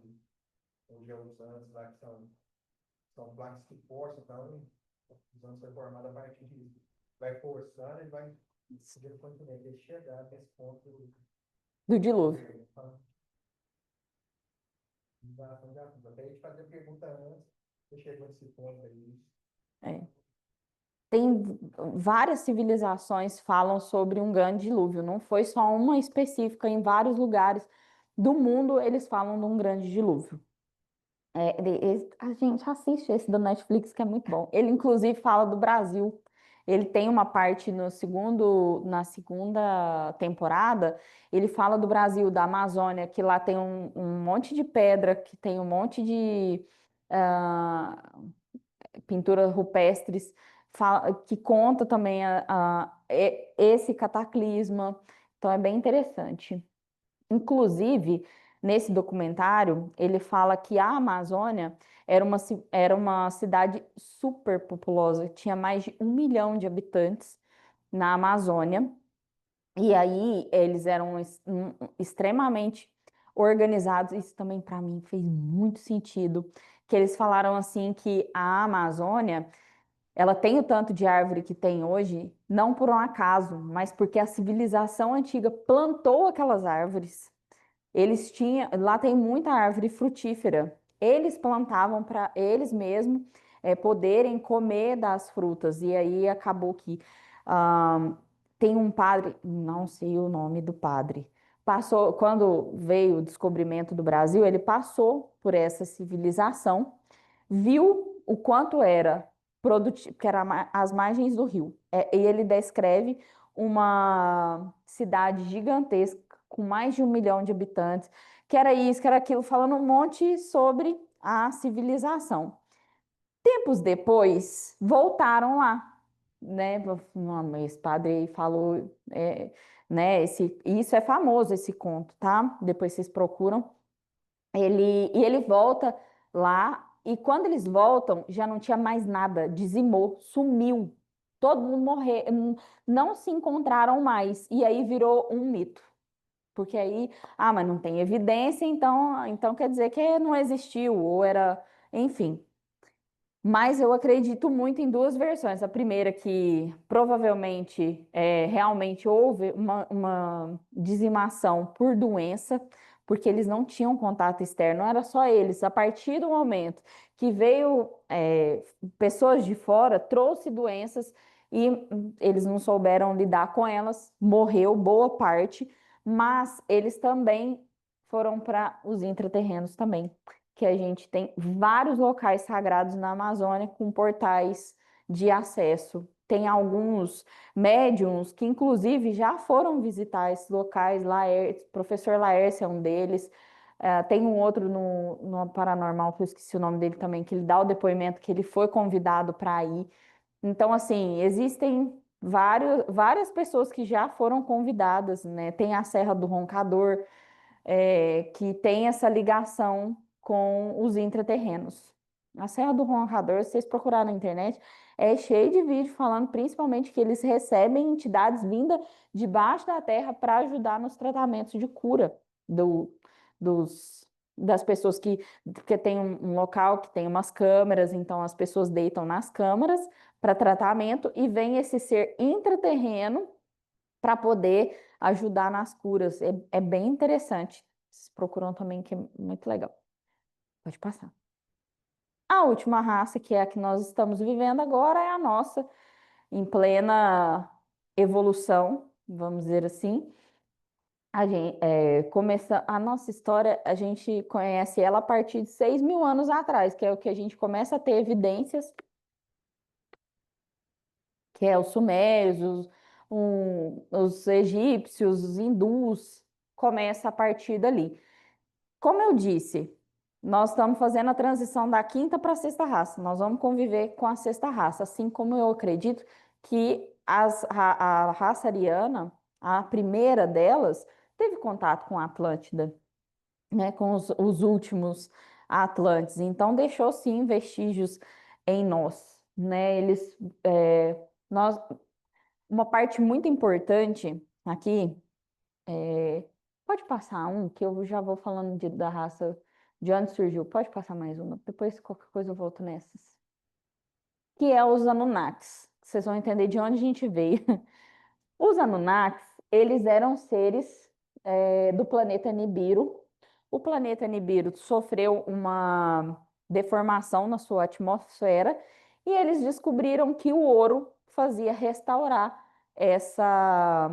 [SPEAKER 1] onde é os anos lá que são placas que forçam, então os anos foi formado a partir disso. Vai forçando e vai seguindo continente, ele chegar nesse ponto
[SPEAKER 4] Do dilúvio.
[SPEAKER 1] até a gente fazer pergunta antes, você chegou nesse ponto aí.
[SPEAKER 4] É. Tem várias civilizações falam sobre um grande dilúvio, não foi só uma específica, em vários lugares do mundo eles falam de um grande dilúvio. A gente assiste esse da Netflix que é muito bom. Ele inclusive fala do Brasil. Ele tem uma parte na segunda temporada, ele fala do Brasil, da Amazônia, que lá tem um monte de pedra, que tem um monte de ah, pinturas rupestres, que conta também esse cataclisma. Então é bem interessante. Inclusive, nesse documentário, ele fala que a Amazônia era uma cidade super populosa, tinha mais de 1 milhão de habitantes na Amazônia, e aí eles eram extremamente organizados. Isso também para mim fez muito sentido, que eles falaram assim que a Amazônia ela tem o tanto de árvore que tem hoje, não por um acaso, mas porque a civilização antiga plantou aquelas árvores. Eles tinham, lá tem muita árvore frutífera. Eles plantavam para eles mesmos poderem comer das frutas. E aí acabou que ah, tem um padre, não sei o nome do padre, passou quando veio o descobrimento do Brasil, ele passou por essa civilização, viu o quanto era produtivo, que era as margens do rio. E ele descreve uma cidade gigantesca com mais de 1 milhão de habitantes, que era isso, que era aquilo, falando um monte sobre a civilização. Tempos depois, voltaram lá, né? Esse padre aí falou, né? Isso é famoso, esse conto, tá? Depois vocês procuram. E ele volta lá, e quando eles voltam, já não tinha mais nada, dizimou, sumiu. Todo mundo morreu, não se encontraram mais, e aí virou um mito. Porque aí, mas não tem evidência, então quer dizer que não existiu, ou era, enfim. Mas eu acredito muito em duas versões. A primeira, que provavelmente realmente houve uma dizimação por doença, porque eles não tinham contato externo, não era só eles. A partir do momento que veio pessoas de fora, trouxe doenças e eles não souberam lidar com elas, morreu boa parte, mas eles também foram para os intraterrenos também, que a gente tem vários locais sagrados na Amazônia com portais de acesso. Tem alguns médiums que, inclusive, já foram visitar esses locais. Professor Laércio é um deles. Tem um outro no Paranormal, que eu esqueci o nome dele também, que ele dá o depoimento que ele foi convidado para ir. Então, assim, existem várias pessoas que já foram convidadas, né? Tem a Serra do Roncador, que tem essa ligação com os intraterrenos. A Serra do Roncador, se vocês procurarem na internet, é cheio de vídeo falando principalmente que eles recebem entidades vindas debaixo da terra para ajudar nos tratamentos de cura do, das pessoas porque tem um local que tem umas câmeras, então as pessoas deitam nas câmaras para tratamento e vem esse ser intraterreno para poder ajudar nas curas. É bem interessante. Vocês procuram também, que é muito legal. Pode passar. A última raça, que é a que nós estamos vivendo agora, é a nossa, em plena evolução, vamos dizer assim. A nossa história, a gente conhece ela a partir de 6.000 anos atrás, que é o que a gente começa a ter evidências, que é os sumérios, os egípcios, os hindus, começa a partir dali. Como eu disse, nós estamos fazendo a transição da quinta para a sexta raça. Nós vamos conviver com a sexta raça, assim como eu acredito que a raça ariana, a primeira delas, teve contato com a Atlântida, né, com os últimos Atlantes. Então, deixou sim vestígios em nós, né? Nós, uma parte muito importante aqui. Pode passar um, que eu já vou falando da raça, de onde surgiu. Pode passar mais uma. Depois, qualquer coisa, eu volto nessas. Que é os Anunnakis. Vocês vão entender de onde a gente veio. Os Anunnakis, eles eram seres do planeta Nibiru. O planeta Nibiru sofreu uma deformação na sua atmosfera e eles descobriram que o ouro fazia restaurar essa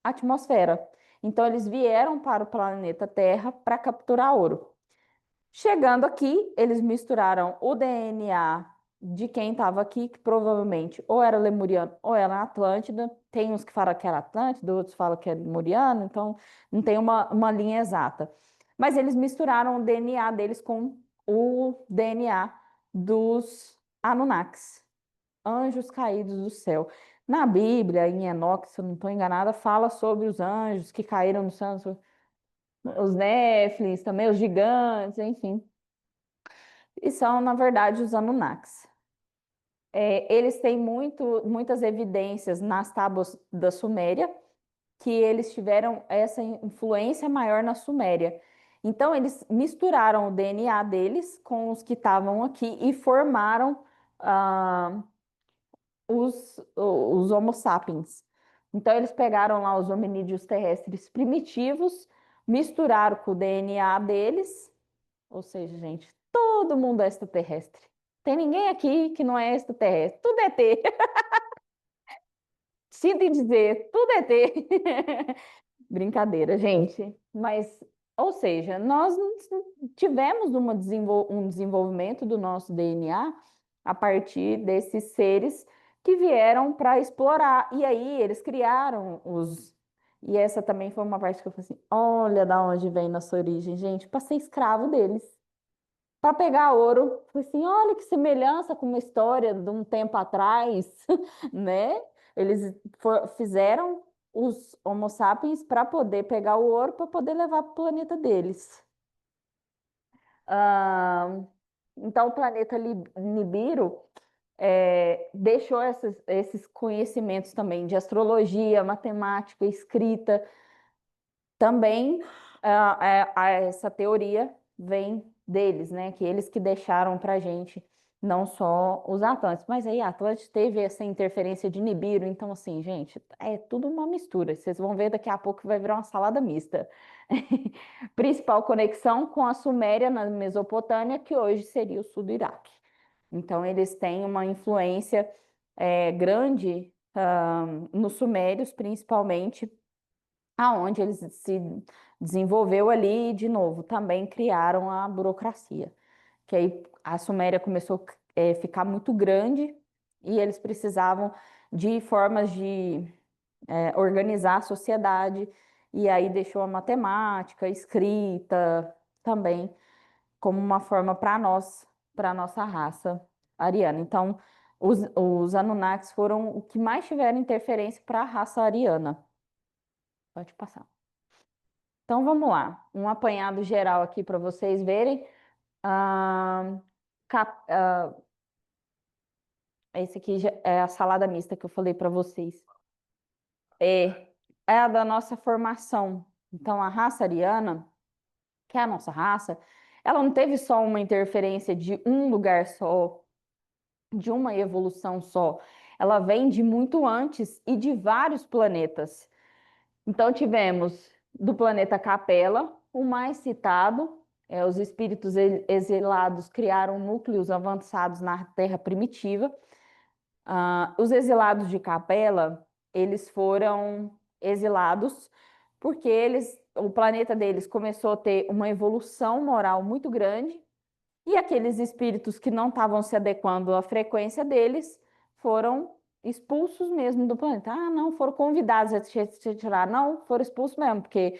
[SPEAKER 4] atmosfera. Então, eles vieram para o planeta Terra para capturar ouro. Chegando aqui, eles misturaram o DNA de quem estava aqui, que provavelmente ou era lemuriano ou era Atlântida. Tem uns que falam que era Atlântida, outros falam que é lemuriano, então não tem uma linha exata. Mas eles misturaram o DNA deles com o DNA dos Anunnakis, anjos caídos do céu. Na Bíblia, em Enoque, se eu não estou enganada, fala sobre os anjos que caíram no céu, os Néfilins, também os gigantes, enfim. E são, na verdade, os Anunnakis. Eles têm muitas evidências nas tábuas da Suméria, que eles tiveram essa influência maior na Suméria. Então, eles misturaram o DNA deles com os que estavam aqui e formaram os Homo sapiens. Então, eles pegaram lá os hominídeos terrestres primitivos, misturaram com o DNA deles, ou seja, gente, todo mundo é extraterrestre. Tem ninguém aqui que não é extraterrestre. Tudo é ET. Sinto em dizer, tudo é ET. Brincadeira, gente. Mas, ou seja, nós tivemos um desenvolvimento do nosso DNA a partir desses seres que vieram para explorar. E aí eles criaram os. E essa também foi uma parte que eu falei assim: olha da onde vem nossa origem, gente, para ser escravo deles. Para pegar ouro, falei assim: olha que semelhança com uma história de um tempo atrás, né? Eles fizeram os Homo sapiens para poder pegar o ouro para poder levar para o planeta deles. Ah, então, o planeta Nibiru deixou esses conhecimentos também de astrologia, matemática, escrita. também essa teoria vem deles, né? Que eles que deixaram para a gente, não só os Atlantes. Mas aí a Atlântida teve essa interferência de Nibiru, então assim, gente, é tudo uma mistura. Vocês vão ver daqui a pouco que vai virar uma salada mista. Principal conexão com a Suméria na Mesopotâmia, que hoje seria o sul do Iraque. Então eles têm uma influência grande nos sumérios, principalmente, aonde eles se desenvolveu ali, de novo, também criaram a burocracia, que aí a Suméria começou a ficar muito grande e eles precisavam de formas de organizar a sociedade, e aí deixou a matemática, a escrita também como uma forma para a nossa raça ariana. Então, os Anunnakis foram o que mais tiveram interferência para a raça ariana. Pode passar. Então vamos lá, um apanhado geral aqui para vocês verem. Ah, esse aqui é a salada mista que eu falei para vocês. É a da nossa formação. Então a raça ariana, que é a nossa raça, ela não teve só uma interferência de um lugar só, de uma evolução só. Ela vem de muito antes e de vários planetas. Então, tivemos do planeta Capela, o mais citado, os espíritos exilados criaram núcleos avançados na Terra primitiva. Os exilados de Capela, eles foram exilados porque o planeta deles começou a ter uma evolução moral muito grande e aqueles espíritos que não estavam se adequando à frequência deles foram expulsos mesmo do planeta. Ah, não, foram convidados a se tirar. Não, foram expulsos mesmo, porque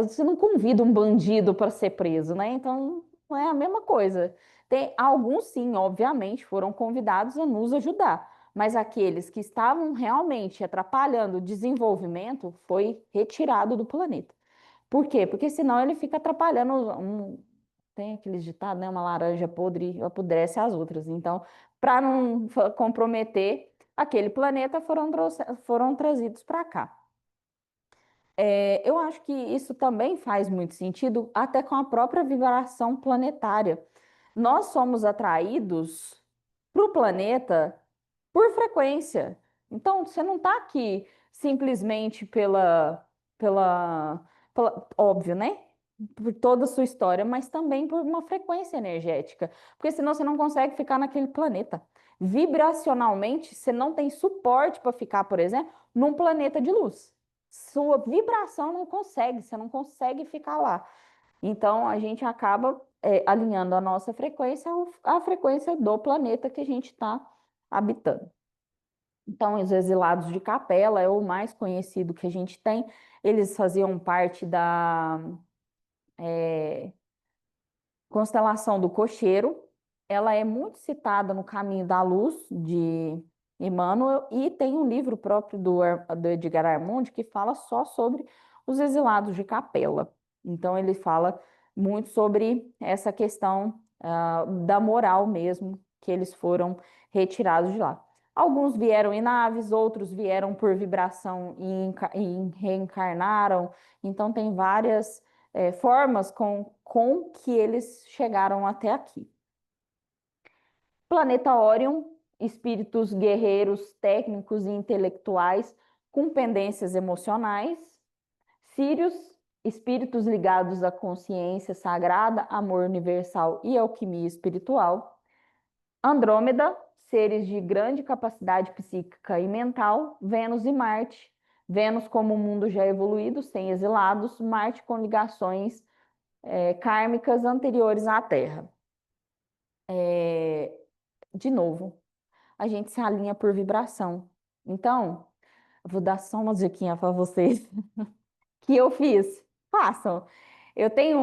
[SPEAKER 4] você não convida um bandido para ser preso, né? Então, não é a mesma coisa. Tem alguns, sim, obviamente, foram convidados a nos ajudar, mas aqueles que estavam realmente atrapalhando o desenvolvimento foi retirado do planeta. Por quê? Porque senão ele fica atrapalhando tem aqueles ditados, né? Uma laranja podre apodrece as outras. Então, para não comprometer aquele planeta, foram trazidos para cá. Eu acho que isso também faz muito sentido, até com a própria vibração planetária. Nós somos atraídos para o planeta por frequência. Então, você não está aqui simplesmente óbvio, né? Por toda a sua história, mas também por uma frequência energética. Porque senão você não consegue ficar naquele planeta. Vibracionalmente, você não tem suporte para ficar, por exemplo, num planeta de luz. Sua vibração não consegue, você não consegue ficar lá. Então, a gente acaba alinhando a nossa frequência à frequência do planeta que a gente está habitando. Então, os exilados de Capela é o mais conhecido que a gente tem. Eles faziam parte da constelação do Cocheiro. Ela é muito citada no Caminho da Luz, de Emmanuel, e tem um livro próprio do Edgar Armond que fala só sobre os exilados de Capela. Então, ele fala muito sobre essa questão da moral mesmo, que eles foram retirados de lá. Alguns vieram em naves, outros vieram por vibração e reencarnaram. Então, tem várias formas com que eles chegaram até aqui. Planeta Órion, espíritos guerreiros, técnicos e intelectuais com pendências emocionais. Sírios, espíritos ligados à consciência sagrada, amor universal e alquimia espiritual. Andrômeda, seres de grande capacidade psíquica e mental. Vênus e Marte. Vênus como um mundo já evoluído, sem exilados. Marte com ligações kármicas anteriores à Terra. De novo, a gente se alinha por vibração. Então, eu vou dar só uma diquinha para vocês que eu fiz. Façam. Eu tenho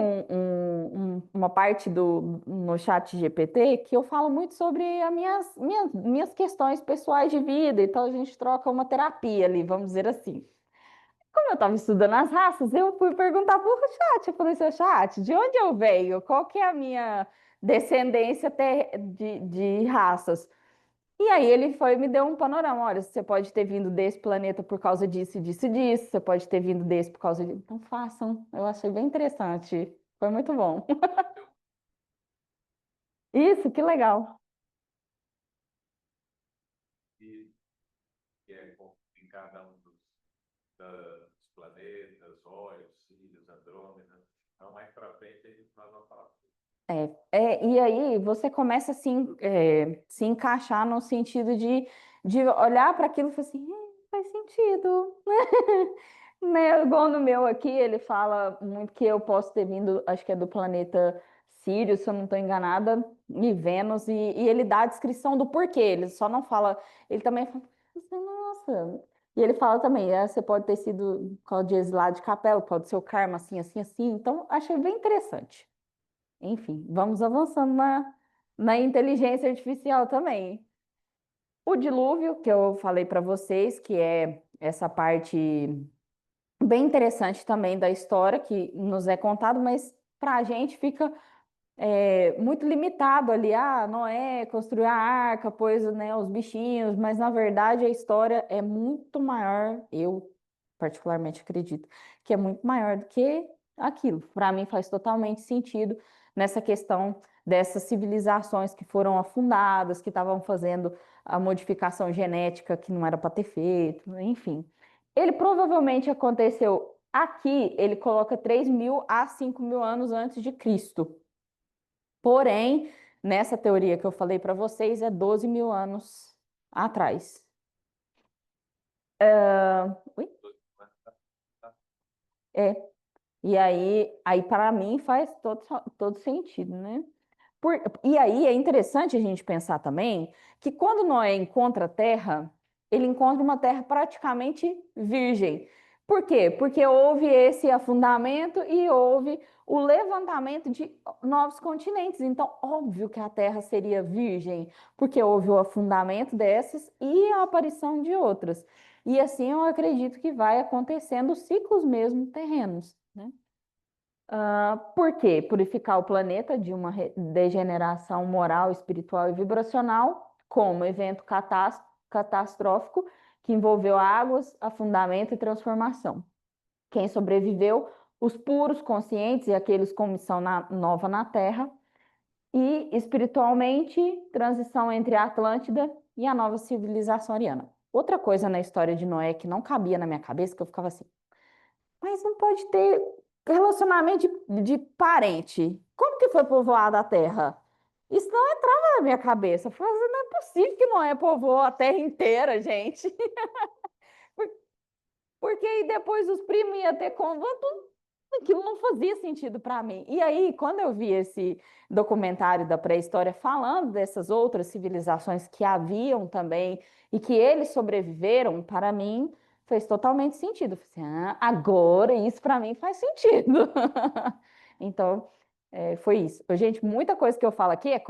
[SPEAKER 4] uma parte no chat GPT que eu falo muito sobre as minhas questões pessoais de vida, então a gente troca uma terapia ali, vamos dizer assim. Como eu estava estudando as raças, eu fui perguntar para o chat. Eu falei, seu chat, de onde eu venho? Qual que é a minha descendência de raças? E aí ele foi e me deu um panorama. Olha, você pode ter vindo desse planeta por causa disso, disso e disso. Você pode ter vindo desse por causa disso. Então façam. Eu achei bem interessante. Foi muito bom. Isso, que legal.
[SPEAKER 3] E que é em cada um dos planetas, Órion, Sirius, Andrômeda. Então, mais para frente, nós vamos falar.
[SPEAKER 4] E aí você começa assim, se encaixar no sentido de olhar para aquilo e falar assim, faz sentido. Né? Igual no meu aqui, ele fala muito que eu posso ter vindo, acho que é do planeta Sirius, se eu não estou enganada, e Vênus, e ele dá a descrição do porquê, ele só não fala, ele também fala, assim, nossa. E ele fala também, você pode ter sido por causa de exilado de capela, por causa do seu karma, assim, assim, assim. Então, achei bem interessante. Enfim, vamos avançando na inteligência artificial também. O dilúvio, que eu falei para vocês, que é essa parte bem interessante também da história que nos é contado, mas para a gente fica muito limitado ali. Ah, Noé construiu a arca, pôs, né, os bichinhos, mas na verdade a história é muito maior, eu particularmente acredito, que é muito maior do que aquilo. Para mim faz totalmente sentido nessa questão dessas civilizações que foram afundadas, que estavam fazendo a modificação genética que não era para ter feito, enfim. Ele provavelmente aconteceu aqui, ele coloca 3.000 a 5.000 anos antes de Cristo. Porém, nessa teoria que eu falei para vocês, é 12.000 anos atrás. Ui? É. E aí para mim faz todo sentido, né? E aí é interessante a gente pensar também que quando Noé encontra a terra, ele encontra uma terra praticamente virgem. Por quê? Porque houve esse afundamento e houve o levantamento de novos continentes. Então, óbvio que a terra seria virgem, porque houve o afundamento dessas e a aparição de outras. E assim eu acredito que vai acontecendo os ciclos mesmo terrenos, né? Por quê? Purificar o planeta de uma degeneração moral, espiritual e vibracional, como evento catastrófico que envolveu águas, afundamento e transformação. Quem sobreviveu? Os puros, conscientes e aqueles com missão nova na Terra. E, espiritualmente, transição entre a Atlântida e a nova civilização ariana. Outra coisa na história de Noé que não cabia na minha cabeça, que eu ficava assim, mas não pode ter relacionamento de parente. Como que foi povoada a Terra? Isso não entrava na minha cabeça. Eu falei, assim, não é possível que Noé povoou a Terra inteira, gente. Porque aí depois os primos iam ter convento, aquilo não fazia sentido para mim. E aí, quando eu vi esse documentário da pré-história falando dessas outras civilizações que haviam também e que eles sobreviveram, para mim fez totalmente sentido. Eu falei assim, agora isso para mim faz sentido. Então, foi isso. Gente, muita coisa que eu falo aqui é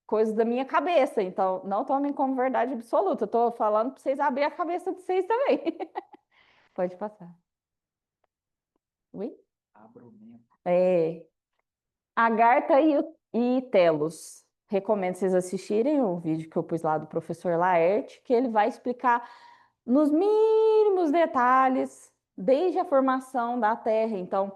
[SPEAKER 4] coisa da minha cabeça, então não tomem como verdade absoluta. Eu estou falando para vocês abrir a cabeça de vocês também. Pode passar. Oi? É, Agartha e Telos. Recomendo vocês assistirem o vídeo que eu pus lá do professor Laerte, que ele vai explicar nos mínimos detalhes, desde a formação da Terra. Então,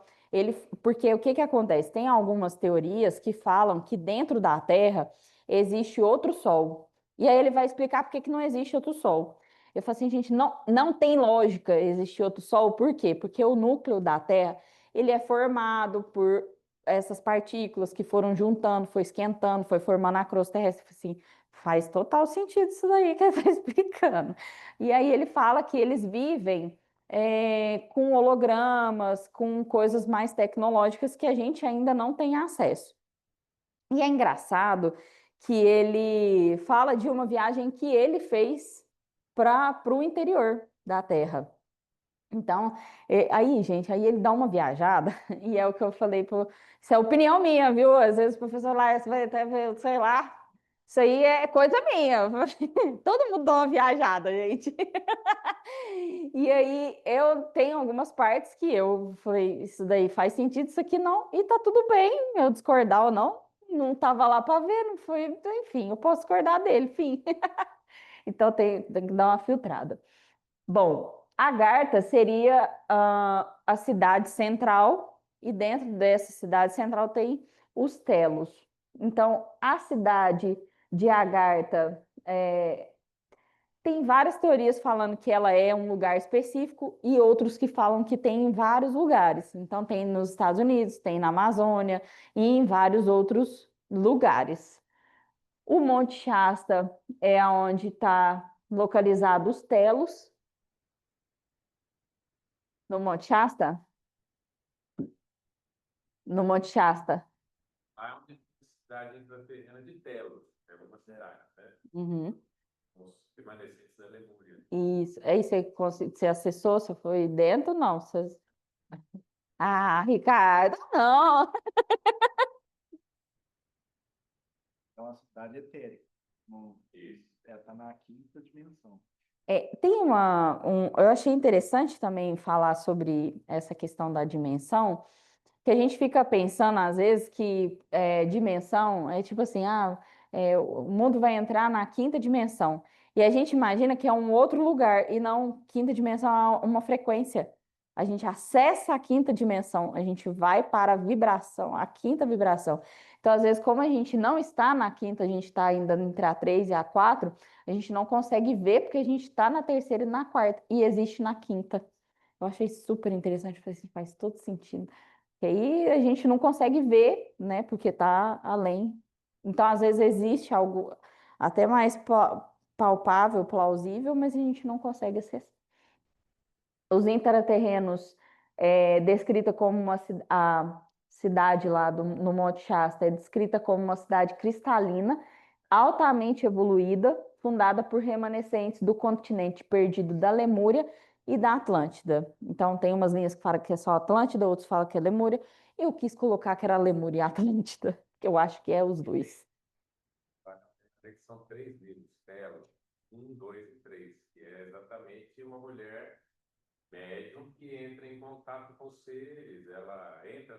[SPEAKER 4] porque o que que acontece? Tem algumas teorias que falam que dentro da Terra existe outro Sol. E aí ele vai explicar por que que não existe outro Sol. Eu falo assim, gente, não tem lógica existir outro Sol. Por quê? Porque o núcleo da Terra, ele é formado por essas partículas que foram juntando, foi esquentando, foi formando a crosta terrestre. Assim, faz total sentido isso daí que ele está explicando. E aí ele fala que eles vivem com hologramas, com coisas mais tecnológicas que a gente ainda não tem acesso. E é engraçado que ele fala de uma viagem que ele fez para o interior da Terra. Então, aí, gente, aí ele dá uma viajada, e é o que eu falei, isso é opinião minha, viu? Às vezes o professor lá, você vai até ver, sei lá, isso aí é coisa minha. Todo mundo dá uma viajada, gente. E aí eu tenho algumas partes que eu falei, isso daí faz sentido, isso aqui não, e tá tudo bem, eu discordar ou não, não tava lá para ver, não foi, enfim, eu posso discordar dele, enfim. Então tem que dar uma filtrada. Bom, Agartha seria a cidade central, e dentro dessa cidade central tem os telos. Então, a cidade de Agartha tem várias teorias falando que ela é um lugar específico e outros que falam que tem em vários lugares. Então, tem nos Estados Unidos, tem na Amazônia e em vários outros lugares. O Monte Shasta é onde está localizado os telos. No Monte Shasta? No Monte Shasta.
[SPEAKER 3] Lá é uma cidade intraterrena de Telos, é uma cidade, né?
[SPEAKER 4] Uhum.
[SPEAKER 3] Os remanescentes da Lemúria.
[SPEAKER 4] Isso. Aí você acessou, você foi dentro? Não. Ah, Ricardo, não.
[SPEAKER 1] É uma cidade etérica.
[SPEAKER 3] Isso.
[SPEAKER 1] Tá na quinta dimensão.
[SPEAKER 4] Tem eu achei interessante também falar sobre essa questão da dimensão, que a gente fica pensando às vezes que dimensão é tipo assim, o mundo vai entrar na quinta dimensão. E a gente imagina que é um outro lugar, e não quinta dimensão é uma frequência. A gente acessa a quinta dimensão, a gente vai para a vibração, a quinta vibração. Então, às vezes, como a gente não está na quinta, a gente está ainda entre a 3 e a 4, a gente não consegue ver porque a gente está na terceira e na quarta, e existe na quinta. Eu achei super interessante, falei assim, faz todo sentido. E aí a gente não consegue ver, né? Porque está além. Então, às vezes, existe algo até mais palpável, plausível, mas a gente não consegue acessar. Os intraterrenos descrita como a cidade lá no Monte Shasta é descrita como uma cidade cristalina, altamente evoluída, fundada por remanescentes do continente perdido da Lemúria e da Atlântida. Então tem umas linhas que falam que é só Atlântida, outros falam que é Lemúria. Eu quis colocar que era Lemúria e Atlântida, que eu acho que é os dois.
[SPEAKER 3] São 3 livros, Telos, 1, 2 e 3, que é exatamente uma mulher médium que entra em contato com os seres, ela entra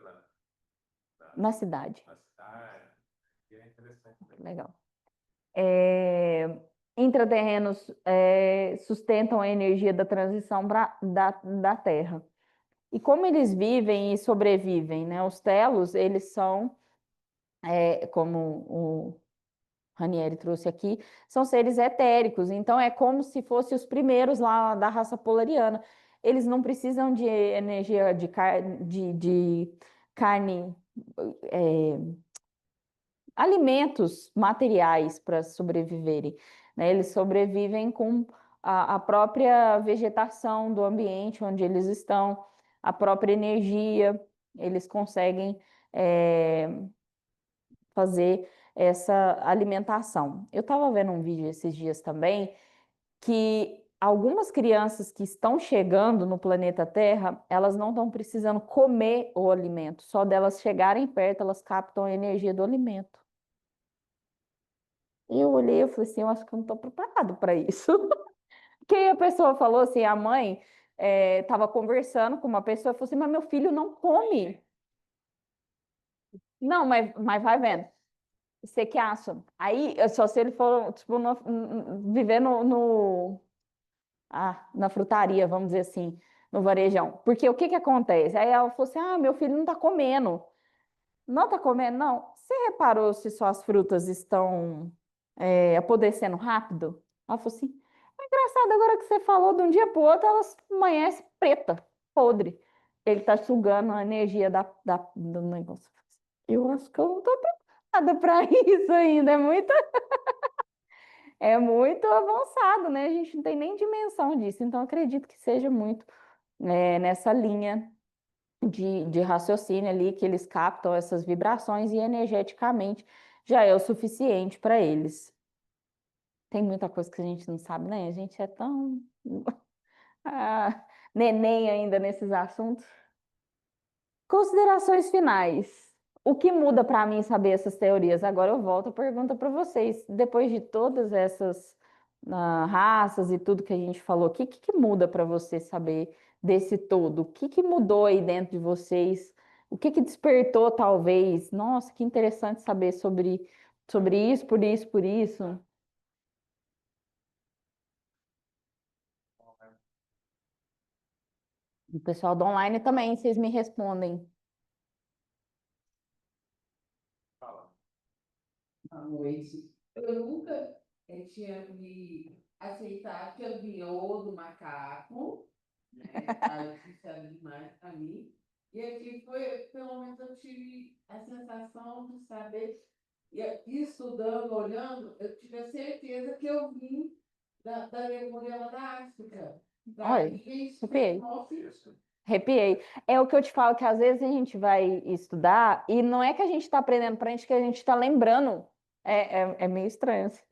[SPEAKER 4] Na cidade.
[SPEAKER 3] na cidade, que é interessante, né?
[SPEAKER 4] Legal. Intraterrenos sustentam a energia da transição da Terra. E como eles vivem e sobrevivem, né? Os telos, eles são, como o Ranieri trouxe aqui, são seres etéricos. Então, é como se fossem os primeiros lá da raça polariana. Eles não precisam de energia de carne, é, alimentos materiais para sobreviverem, né? Eles sobrevivem com a própria vegetação do ambiente onde eles estão, a própria energia, eles conseguem fazer essa alimentação. Eu estava vendo um vídeo esses dias também que algumas crianças que estão chegando no planeta Terra, elas não estão precisando comer o alimento, só delas chegarem perto, elas captam a energia do alimento. E eu olhei e falei assim, eu acho que eu não estou preparado para isso. Porque a pessoa falou assim, a mãe estava conversando com uma pessoa e falou assim, mas meu filho não come. Não, mas vai vendo. Você que acha? Aí, só se ele for, tipo, viver na frutaria, vamos dizer assim, no varejão. Porque o que que acontece? Aí ela falou assim, meu filho não está comendo. Não está comendo, não. Você reparou se suas frutas estão apodrecendo rápido? Ela falou assim, é engraçado, agora que você falou, de um dia para o outro, elas amanhecem preta, podre. Ele está sugando a energia do negócio. Eu acho que eu não estou preparada para isso ainda. É muito avançado, né? A gente não tem nem dimensão disso. Então, acredito que seja muito nessa linha de raciocínio ali, que eles captam essas vibrações e energeticamente já é o suficiente para eles. Tem muita coisa que a gente não sabe, né? A gente é tão neném ainda nesses assuntos. Considerações finais. O que muda para mim saber essas teorias? Agora eu volto a pergunta para vocês. Depois de todas essas raças e tudo que a gente falou, o que muda para você saber desse todo? O que mudou aí dentro de vocês? O que despertou, talvez? Nossa, que interessante saber sobre isso, por isso, por isso. O pessoal do online também, vocês me respondem.
[SPEAKER 3] Fala.
[SPEAKER 2] À noite. Eu nunca tinha me aceitado que eu vinha ou do macaco, né? Aí isso era demais para mim. E aqui foi, pelo menos eu tive a sensação de saber, e estudando, olhando, eu tive a certeza que eu vim da lemúria lá da África.
[SPEAKER 4] Olha, arrepiei. Arrepiei. É o que eu te falo, que às vezes a gente vai estudar e não é que a gente está aprendendo pra gente, que a gente está lembrando. É meio estranho, assim.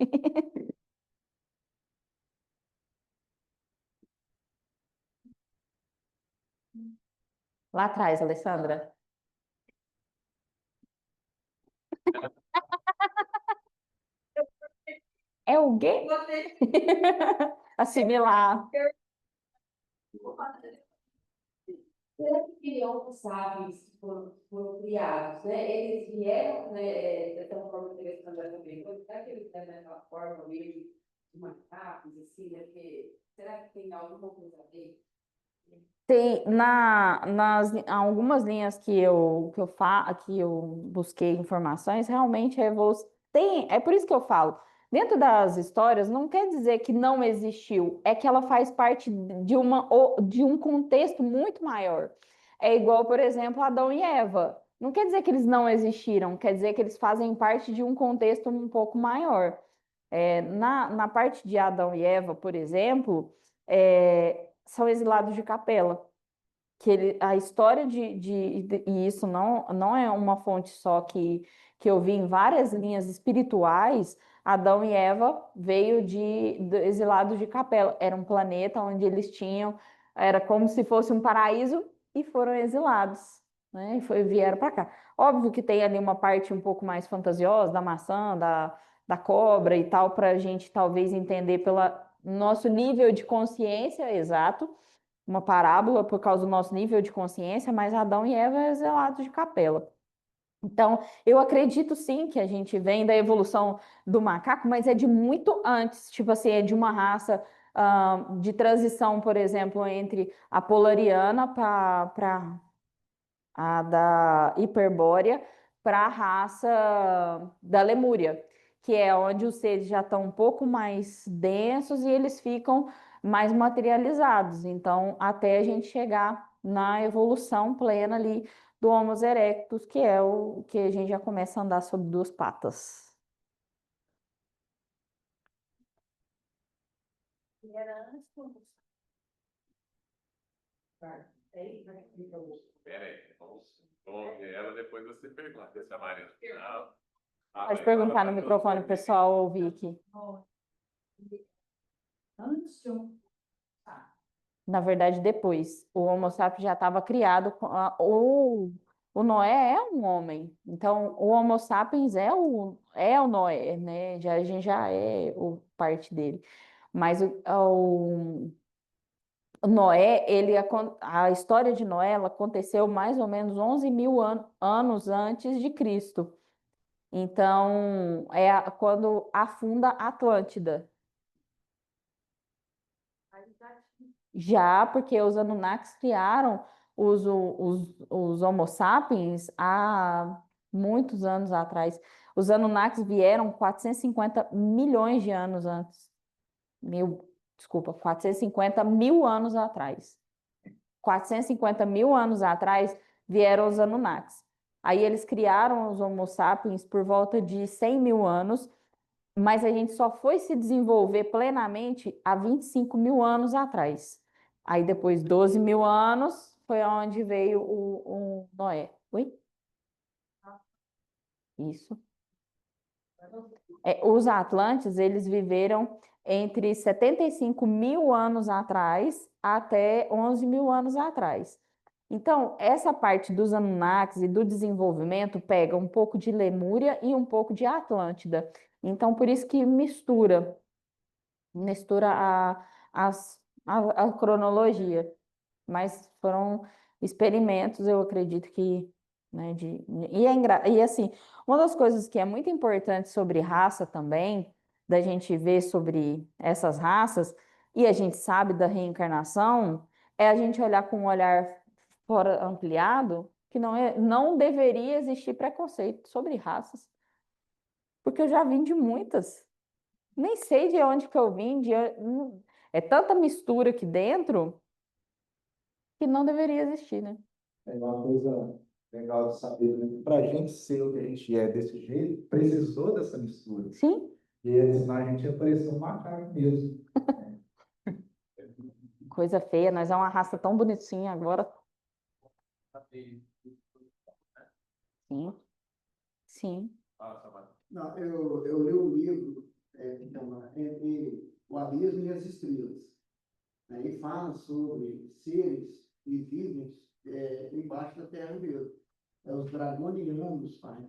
[SPEAKER 4] Lá atrás, Alessandra. É alguém? Assimilar.
[SPEAKER 2] Será que criam sábios foram criados, né? Eles vieram, né, dessa forma que eles também. Será que eles vieram daquela forma mesmo de macacos, assim, né? Porque, será que tem alguma coisa a ver?
[SPEAKER 4] Tem nas algumas linhas que eu busquei informações, realmente a evolução tem, é por isso que eu falo. Dentro das histórias, não quer dizer que não existiu, é que ela faz parte de um contexto muito maior. É igual, por exemplo, Adão e Eva. Não quer dizer que eles não existiram, quer dizer que eles fazem parte de um contexto um pouco maior. Na parte de Adão e Eva, por exemplo, são exilados de Capela. A história e isso não é uma fonte só que eu vi em várias linhas espirituais. Adão e Eva veio exilados de Capela. Era um planeta onde eles tinham, era como se fosse um paraíso e foram exilados, né? Vieram para cá. Óbvio que tem ali uma parte um pouco mais fantasiosa da maçã, da cobra e tal, para a gente talvez entender pelo nosso nível de consciência exato, uma parábola por causa do nosso nível de consciência, mas Adão e Eva é zelado de Capela. Então, eu acredito sim que a gente vem da evolução do macaco, mas é de muito antes, tipo assim, é de uma raça de transição, por exemplo, entre a polariana para a da Hiperbórea para a raça da Lemúria, que é onde os seres já estão um pouco mais densos e eles ficam mais materializados. Então, até a gente chegar na evolução plena ali do Homo erectus, que é o que a gente já começa a andar sobre duas patas.
[SPEAKER 2] E era antes do
[SPEAKER 3] Espera aí, vamos ver ela, depois você pergunta se a Maria.
[SPEAKER 4] Pode perguntar no microfone, pessoal, ouvir aqui.
[SPEAKER 2] Antes de um.
[SPEAKER 4] Na verdade, depois. O Homo sapiens já estava criado. O Noé é um homem. Então, o Homo sapiens é o Noé, né? A gente já é parte dele. Mas o Noé, a história de Noé, ela aconteceu mais ou menos 11 mil anos antes de Cristo. Então, quando afunda a Atlântida. Já porque os Anunnakis criaram os Homo sapiens há muitos anos atrás. Os Anunnakis vieram 450 milhões de anos antes. Desculpa, 450 mil anos atrás. 450 mil anos atrás vieram os Anunnakis. Aí eles criaram os Homo sapiens por volta de 100 mil anos, mas a gente só foi se desenvolver plenamente há 25 mil anos atrás. Aí depois, 12 mil anos, foi onde veio o Noé. Oi? Isso. Os Atlantes, eles viveram entre 75 mil anos atrás até 11 mil anos atrás. Então, essa parte dos Anunnakis e do desenvolvimento pega um pouco de Lemúria e um pouco de Atlântida. Então, por isso que mistura a cronologia. Mas foram experimentos, eu acredito que, né, e assim, uma das coisas que é muito importante sobre raça também, da gente ver sobre essas raças, e a gente sabe da reencarnação, é a gente olhar com um olhar fora ampliado que não deveria existir preconceito sobre raças, porque eu já vim de muitas. Nem sei de onde que eu vim, é tanta mistura aqui dentro que não deveria existir, né?
[SPEAKER 1] É uma coisa legal de saber, né? Para a gente ser o que a gente é desse jeito, precisou dessa mistura.
[SPEAKER 4] Sim,
[SPEAKER 1] E senão a gente ia parecer um macaco mesmo.
[SPEAKER 4] coisa feia, nós é uma raça tão bonitinha agora. Sim, sim.
[SPEAKER 5] Não, eu li um livro que chama Entre o Abismo e as Estrelas, né, e fala sobre seres que vivem embaixo da terra mesmo. É os dragonianos, pai.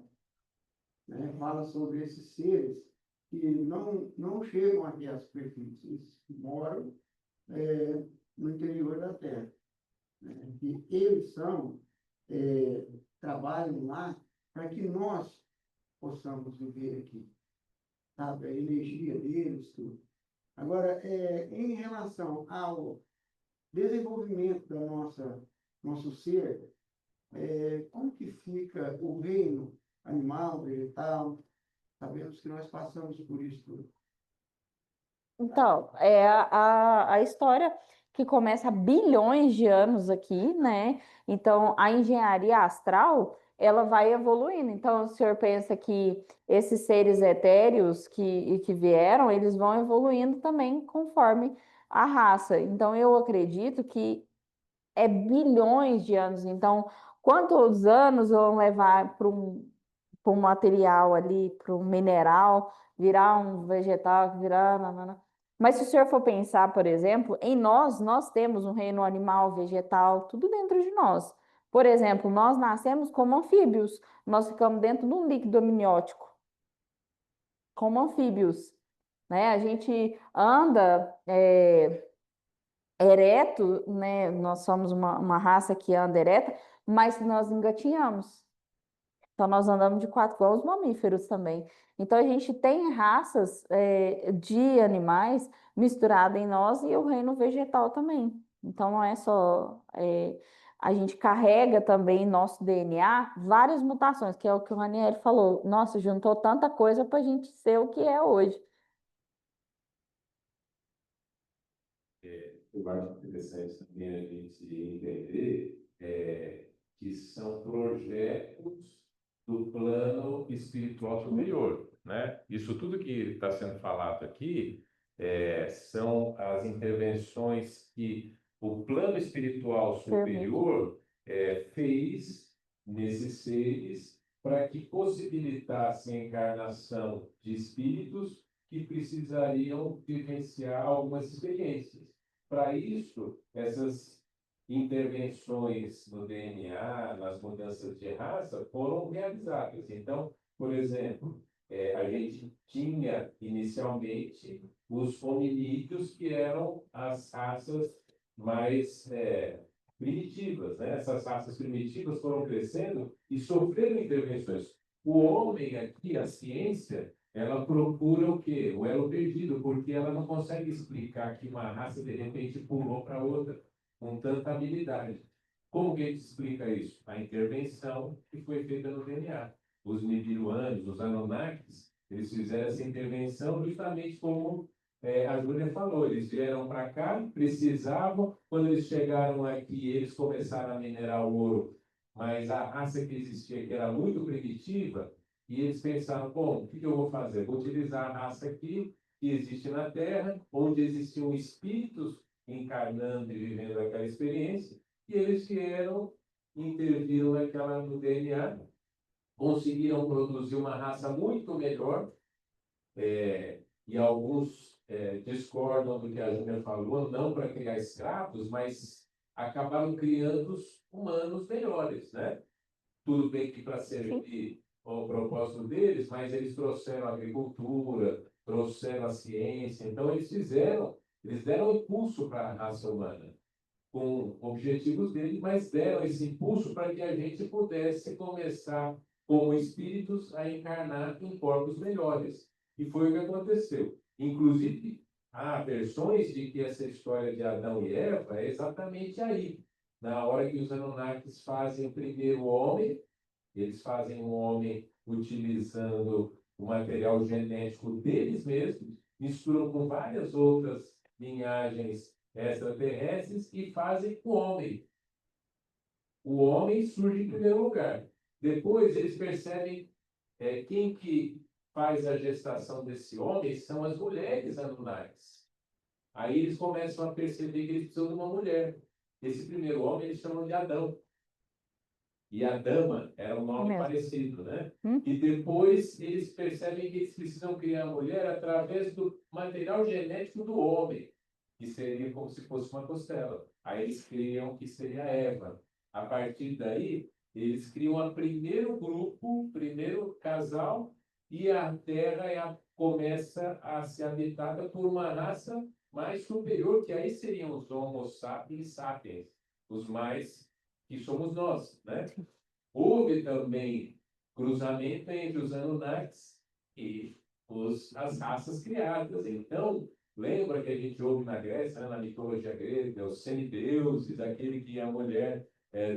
[SPEAKER 5] Né? Fala sobre esses seres que não chegam aqui à superfície, eles moram no interior da terra. Né? E eles trabalham lá para que nós possamos viver aqui, sabe? A energia deles, tudo. Agora, em relação ao desenvolvimento da nosso ser, como que fica o reino animal, vegetal? Sabemos que nós passamos por isso tudo.
[SPEAKER 4] Então, é a história que começa há bilhões de anos aqui, né? Então, a engenharia astral, ela vai evoluindo. Então, o senhor pensa que esses seres etéreos que vieram, eles vão evoluindo também conforme a raça. Então, eu acredito que é bilhões de anos. Então, quantos anos vão levar para um material ali, para um mineral, virar um vegetal, virar. Nanana. Mas se o senhor for pensar, por exemplo, em nós temos um reino animal, vegetal, tudo dentro de nós. Por exemplo, nós nascemos como anfíbios, nós ficamos dentro de um líquido amniótico, como anfíbios, né? A gente anda ereto, né? Nós somos uma raça que anda ereta, mas nós engatinhamos. Então, nós andamos de quatro, igual os mamíferos também. Então, a gente tem raças de animais misturadas em nós e o reino vegetal também. Então, não é só. A gente carrega também em nosso DNA várias mutações, que é o que o Ranieri falou. Nossa, juntou tanta coisa para a gente ser o que é hoje.
[SPEAKER 3] Eu acho interessante também a gente entender que são projetos do plano espiritual superior, né? Isso tudo que está sendo falado aqui são as intervenções que o plano espiritual superior fez nesses seres para que possibilitasse a encarnação de espíritos que precisariam vivenciar algumas experiências. Para isso, essas intervenções no DNA, nas mudanças de raça, foram realizadas. Então, por exemplo, a gente tinha inicialmente os hominídeos, que eram as raças mais primitivas, né? Essas raças primitivas foram crescendo e sofreram intervenções. O homem aqui, a ciência, ela procura o quê? O elo perdido, porque ela não consegue explicar que uma raça, de repente, pulou para outra com tanta habilidade. Como que a gente explica isso? A intervenção que foi feita no DNA. Os nibiruanos, os Anunnakis, eles fizeram essa intervenção justamente como a Júlia falou. Eles vieram para cá, precisavam, quando eles chegaram aqui, eles começaram a minerar o ouro, mas a raça que existia aqui era muito primitiva, e eles pensaram, bom, o que eu vou fazer? Vou utilizar a raça aqui, que existe na Terra, onde existiam espíritos encarnando e vivendo aquela experiência, e eles vieram, interviram no DNA, conseguiram produzir uma raça muito melhor, e alguns discordam do que a Júlia falou, não para criar escravos, mas acabaram criando os humanos melhores, né? Tudo bem que para servir ao propósito deles, mas eles trouxeram a agricultura, trouxeram a ciência, então eles deram impulso para a raça humana, com objetivos deles, mas deram esse impulso para que a gente pudesse começar, como espíritos, a encarnar em corpos melhores. E foi o que aconteceu. Inclusive, há versões de que essa história de Adão e Eva é exatamente aí, na hora que os Anunnakis fazem o primeiro homem, eles fazem um homem utilizando o material genético deles mesmos, misturam com várias outras linhagens extraterrestres e fazem o homem. O homem surge em primeiro lugar. Depois eles percebem quem que faz a gestação desse homem são as mulheres Anunnakis. Aí eles começam a perceber que eles precisam de uma mulher. Esse primeiro homem eles chamam de Adão. E Adama era um nome
[SPEAKER 4] Mesmo.
[SPEAKER 3] parecido, né?
[SPEAKER 4] Hum.
[SPEAKER 3] E depois eles percebem que eles precisam criar a mulher através do material genético do homem, que seria como se fosse uma costela. Aí eles criam que seria Eva. A partir daí, eles criam o primeiro grupo, primeiro casal, e a Terra começa a ser habitada por uma raça mais superior, que aí seriam os Homo sapiens sapiens, os mais que somos nós, né? Houve também cruzamento entre os Anunnakis e as raças criadas. Então, lembra que a gente ouve na Grécia, né, na mitologia grega, os semideuses, aquele que a mulher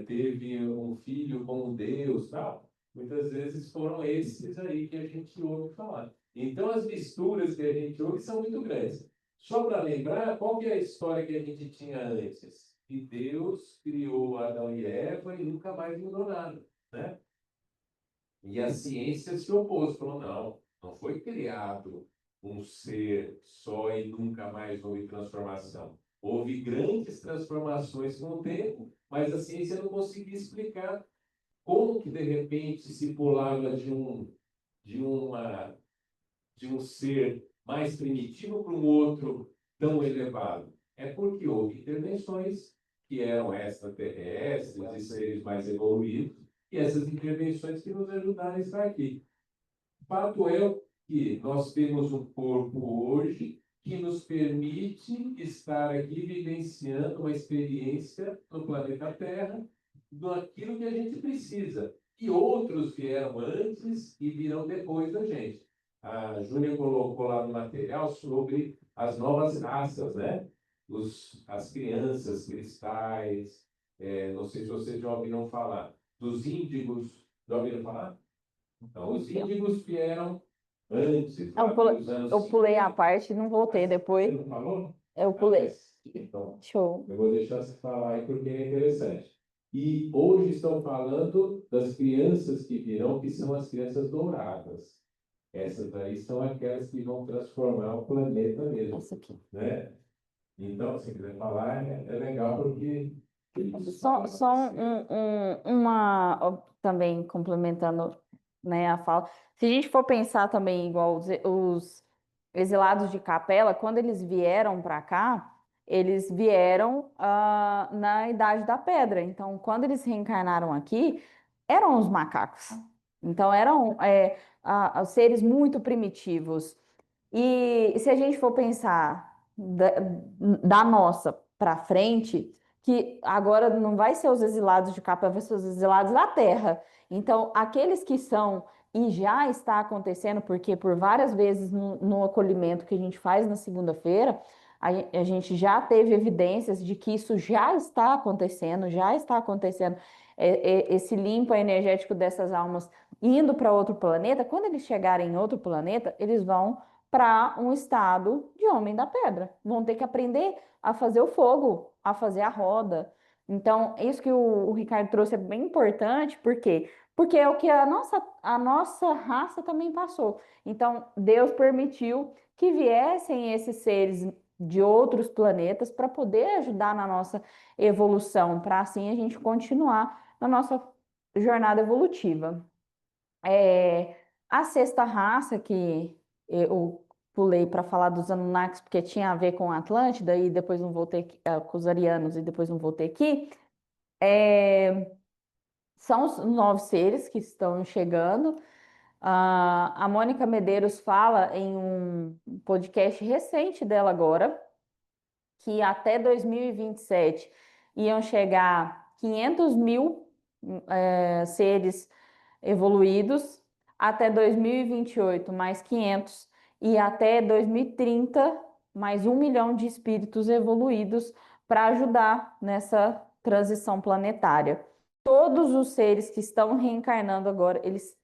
[SPEAKER 3] teve um filho com um deus, tal. Muitas vezes foram esses aí que a gente ouve falar. Então, as misturas que a gente ouve são muito grandes. Só para lembrar, qual que é a história que a gente tinha antes? Que Deus criou Adão e Eva e nunca mais mudou nada, né? E a ciência se opôs, falou, não foi criado um ser só e nunca mais houve transformação. Houve grandes transformações com o tempo, mas a ciência não conseguia explicar como que, de repente, se pulava de um ser mais primitivo para um outro tão elevado. É porque houve intervenções que eram extraterrestres e seres mais evoluídos, e essas intervenções que nos ajudaram a estar aqui. Fato é que nós temos um corpo hoje que nos permite estar aqui vivenciando uma experiência no planeta Terra daquilo que a gente precisa. E outros vieram antes e virão depois da gente. A Júlia colocou lá no material sobre as novas raças, né? As crianças cristais, não sei se vocês já ouviram falar, dos índigos, já ouviram falar? Então, os índigos vieram antes, lá dos anos
[SPEAKER 4] Eu pulei a
[SPEAKER 3] 50.
[SPEAKER 4] parte e não voltei
[SPEAKER 3] Você
[SPEAKER 4] depois.
[SPEAKER 3] não falou?
[SPEAKER 4] Eu pulei.
[SPEAKER 3] Então,
[SPEAKER 4] Show.
[SPEAKER 3] eu vou deixar você falar aí porque é interessante. E hoje estão falando das crianças que virão, que são as crianças douradas. Essas aí são aquelas que vão transformar o planeta mesmo,
[SPEAKER 4] Essa aqui.
[SPEAKER 3] né? Então, se quiser falar, é legal porque...
[SPEAKER 4] Só uma, também complementando, né, a fala. Se a gente for pensar também igual os exilados de Capela, quando eles vieram para cá, eles vieram na Idade da Pedra. Então, quando eles reencarnaram aqui, eram os macacos. Então, eram seres muito primitivos. E se a gente for pensar da nossa para frente, que agora não vai ser os exilados de capa, vai ser os exilados da terra. Então, aqueles que são, e já está acontecendo, porque por várias vezes no acolhimento que a gente faz na segunda-feira, a gente já teve evidências de que isso já está acontecendo, esse limpo energético dessas almas indo para outro planeta. Quando eles chegarem em outro planeta, eles vão para um estado de homem da pedra. Vão ter que aprender a fazer o fogo, a fazer a roda. Então, isso que o Ricardo trouxe é bem importante, por quê? Porque é o que a nossa raça também passou. Então, Deus permitiu que viessem esses seres de outros planetas para poder ajudar na nossa evolução, para assim a gente continuar na nossa jornada evolutiva. A sexta raça que eu pulei para falar dos Anunnakis, porque tinha a ver com a Atlântida, e depois não voltei com os arianos, e depois não voltei aqui, são os novos seres que estão chegando. A Mônica Medeiros fala em um podcast recente dela agora, que até 2027 iam chegar 500 mil seres evoluídos, até 2028 mais 500, e até 2030 mais 1 milhão de espíritos evoluídos para ajudar nessa transição planetária. Todos os seres que estão reencarnando agora, eles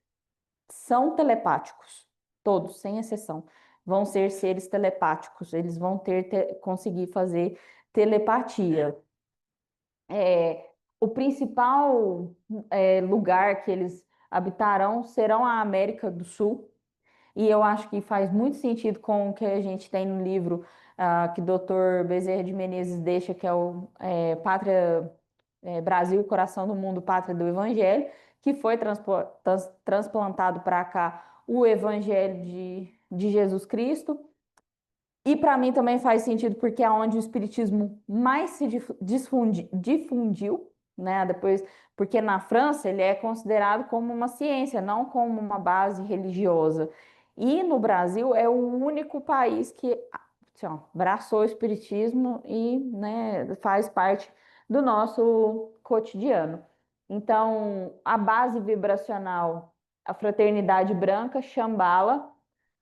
[SPEAKER 4] são telepáticos, todos, sem exceção. Vão ser seres telepáticos, eles vão conseguir fazer telepatia. O principal lugar que eles habitarão serão a América do Sul, e eu acho que faz muito sentido com o que a gente tem no livro que o Dr. Bezerra de Menezes deixa, que é o Pátria Brasil, Coração do Mundo, Pátria do Evangelho, que foi transplantado para cá o Evangelho de Jesus Cristo. E para mim também faz sentido porque é onde o espiritismo mais se difundiu, né? Depois, porque na França ele é considerado como uma ciência, não como uma base religiosa. E no Brasil é o único país que assim, ó, abraçou o espiritismo e, né, faz parte do nosso cotidiano. Então, a base vibracional, a fraternidade branca, Shambhala,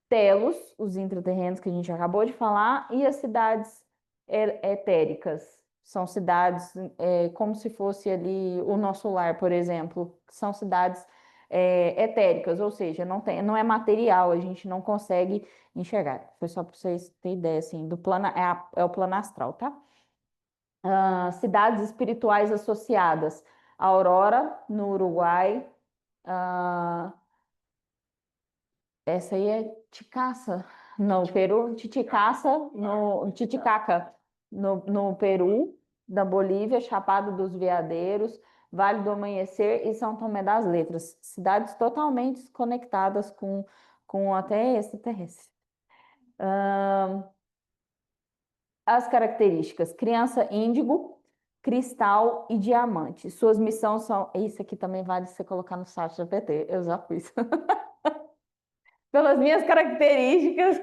[SPEAKER 4] Telos, os intraterrenos que a gente acabou de falar, e as cidades etéricas. São cidades como se fosse ali o nosso lar, por exemplo, que são cidades etéricas, ou seja, não é material, a gente não consegue enxergar. Foi só para vocês terem ideia, assim, do plano, é o plano astral, tá? Cidades espirituais associadas. Aurora, no Uruguai. Essa aí é Ticaça, no Peru. Titicaca, no Peru, da Bolívia, Chapada dos Veadeiros, Vale do Amanhecer e São Tomé das Letras. Cidades totalmente conectadas com até extraterrestre. As características: criança índigo, cristal e diamante. Suas missões são. Isso aqui também vale você colocar no site da PT, eu já fiz. Pelas minhas características,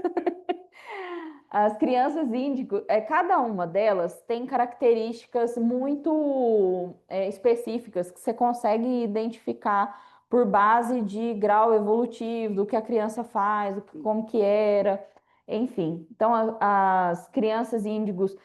[SPEAKER 4] as crianças índigo, cada uma delas tem características muito específicas que você consegue identificar por base de grau evolutivo, do que a criança faz, como que era, enfim. Então, as crianças índigos,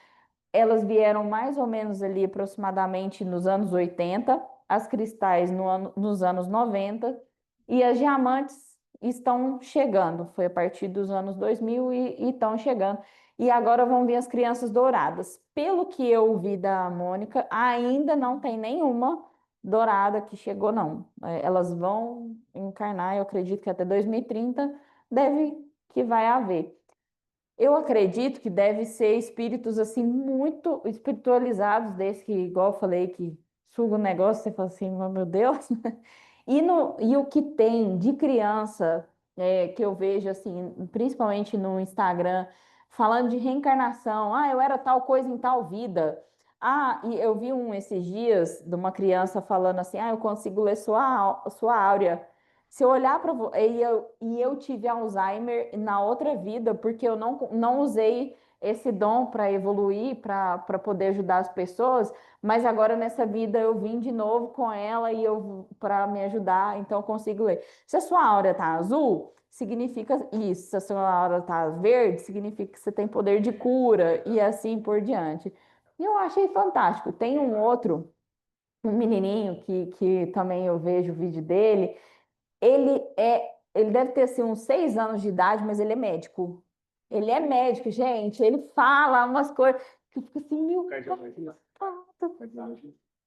[SPEAKER 4] elas vieram mais ou menos ali aproximadamente nos anos 80, as cristais nos anos 90 e as diamantes estão chegando. Foi a partir dos anos 2000 e estão chegando. E agora vão vir as crianças douradas. Pelo que eu vi da Mônica, ainda não tem nenhuma dourada que chegou, não. Elas vão encarnar, eu acredito que até 2030 deve que vai haver. Eu acredito que deve ser espíritos assim muito espiritualizados, desse que, igual eu falei, que suga o negócio, você fala assim, oh, meu Deus. E o que tem de criança que eu vejo assim, principalmente no Instagram, falando de reencarnação, eu era tal coisa em tal vida. E eu vi esses dias de uma criança falando assim, eu consigo ler sua áurea. Se eu olhar para eu tive Alzheimer na outra vida, porque eu não usei esse dom para evoluir, para poder ajudar as pessoas, mas agora nessa vida eu vim de novo com ela e eu para me ajudar, então eu consigo ler. Se a sua aura tá azul, significa isso. Se a sua aura tá verde, significa que você tem poder de cura e assim por diante. E eu achei fantástico. Tem um menininho que também eu vejo o vídeo dele. Ele deve ter assim, uns 6 anos de idade, mas ele é médico. Ele é médico, gente. Ele fala umas coisas que eu fico assim, meu Deus.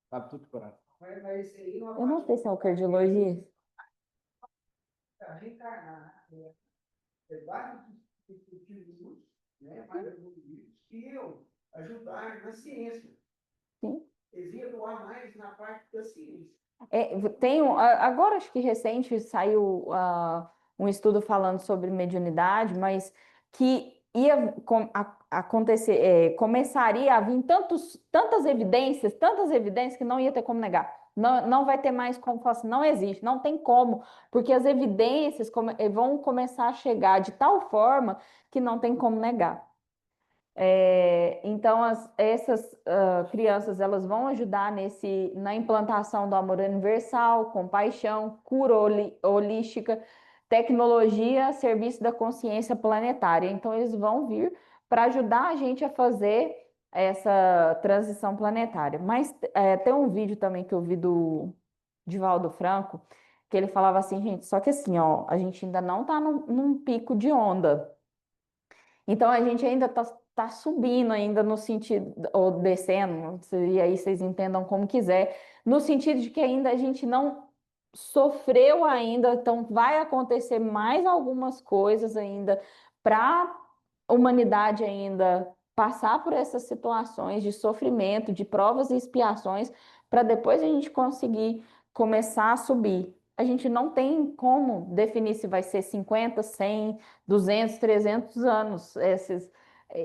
[SPEAKER 1] Tá tudo curado.
[SPEAKER 4] Eu não sei se é o cardiologista.
[SPEAKER 5] Reencarnar, vários dispositivos, né, mais evoluídos, que eu ajudar na ciência.
[SPEAKER 4] Sim.
[SPEAKER 5] Eles iam doar mais na parte da ciência.
[SPEAKER 4] Agora acho que recente saiu um estudo falando sobre mediunidade, mas que ia acontecer, começaria a vir tantas evidências que não ia ter como negar. Não, não vai ter mais como falar assim, não existe, não tem como, porque as evidências vão começar a chegar de tal forma que não tem como negar. Então, essas crianças elas vão ajudar na implantação do amor universal, compaixão, cura holística, tecnologia, serviço da consciência planetária. Então, eles vão vir para ajudar a gente a fazer essa transição planetária. Mas tem um vídeo também que eu vi do Divaldo Franco, que ele falava assim, gente, só que assim, ó, a gente ainda não está num pico de onda. Então a gente ainda tá subindo ainda no sentido, ou descendo, e aí vocês entendam como quiser, no sentido de que ainda a gente não sofreu ainda, então vai acontecer mais algumas coisas ainda para a humanidade ainda passar por essas situações de sofrimento, de provas e expiações, para depois a gente conseguir começar a subir. A gente não tem como definir se vai ser 50, 100, 200, 300 anos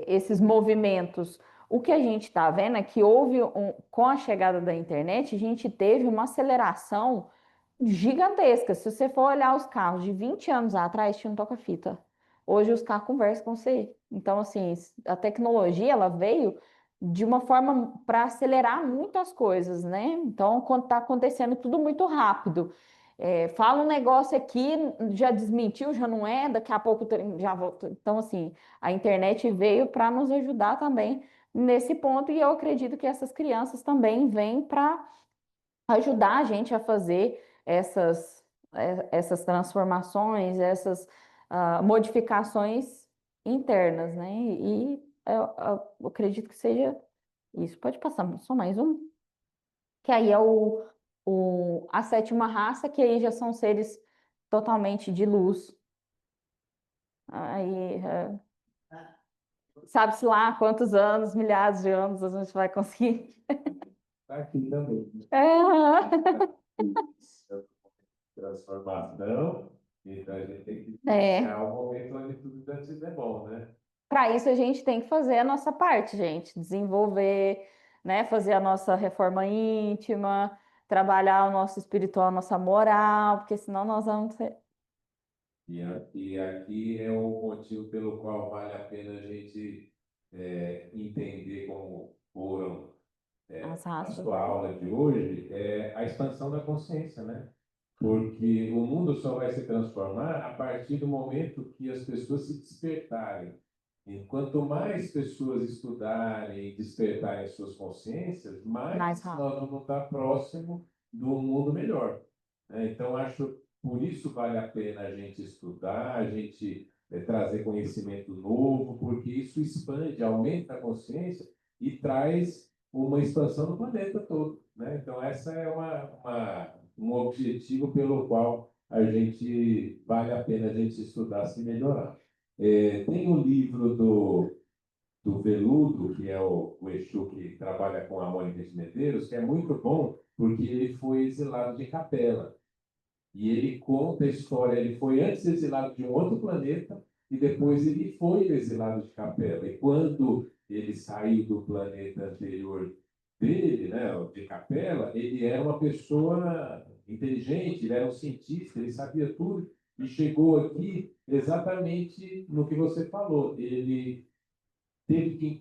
[SPEAKER 4] esses movimentos. O que a gente está vendo é que com a chegada da internet, a gente teve uma aceleração gigantesca. Se você for olhar os carros de 20 anos atrás, tinha um toca-fita. Hoje os carros conversam com você. Então, assim, a tecnologia, ela veio de uma forma para acelerar muito as coisas, né? Então, quando está acontecendo tudo muito rápido. Fala um negócio aqui, já desmentiu, já não é, daqui a pouco já volta. Então, assim, a internet veio para nos ajudar também nesse ponto, e eu acredito que essas crianças também vêm para ajudar a gente a fazer essas transformações, essas modificações internas, né? E eu acredito que seja isso. Pode passar só mais um, que aí é a sétima raça, que aí já são seres totalmente de luz. Aí, sabe-se lá quantos anos, milhares de anos a gente vai conseguir.
[SPEAKER 3] Tá aqui também, né? Transformação, então a gente tem que iniciar o momento onde tudo já estiver bom, né?
[SPEAKER 4] Para isso a gente tem que fazer a nossa parte, gente, desenvolver, né, fazer a nossa reforma íntima, trabalhar o nosso espiritual, a nossa moral, porque senão nós vamos ser...
[SPEAKER 3] E aqui é o motivo pelo qual vale a pena a gente entender como foram
[SPEAKER 4] as
[SPEAKER 3] a
[SPEAKER 4] raças.
[SPEAKER 3] sua aula de hoje, a expansão da consciência, né? Porque o mundo só vai se transformar a partir do momento que as pessoas se despertarem. E quanto mais pessoas estudarem e despertarem suas consciências, mais
[SPEAKER 4] Mais rápido.
[SPEAKER 3] nós vamos estar próximo do mundo melhor, né? Então, acho por isso vale a pena a gente estudar, a gente trazer conhecimento novo, porque isso expande, aumenta a consciência e traz uma expansão no planeta todo, né? Então, essa é um objetivo pelo qual a gente vale a pena a gente estudar, se melhorar. Tem um livro do Veludo, que é o Exu que trabalha com a Mônica de Medeiros, que é muito bom, porque ele foi exilado de Capela. E ele conta a história, ele foi antes exilado de um outro planeta, e depois ele foi exilado de Capela. E quando ele saiu do planeta anterior dele, né, de Capela, ele era uma pessoa inteligente, ele era um cientista, ele sabia tudo, e chegou aqui exatamente no que você falou. Ele teve que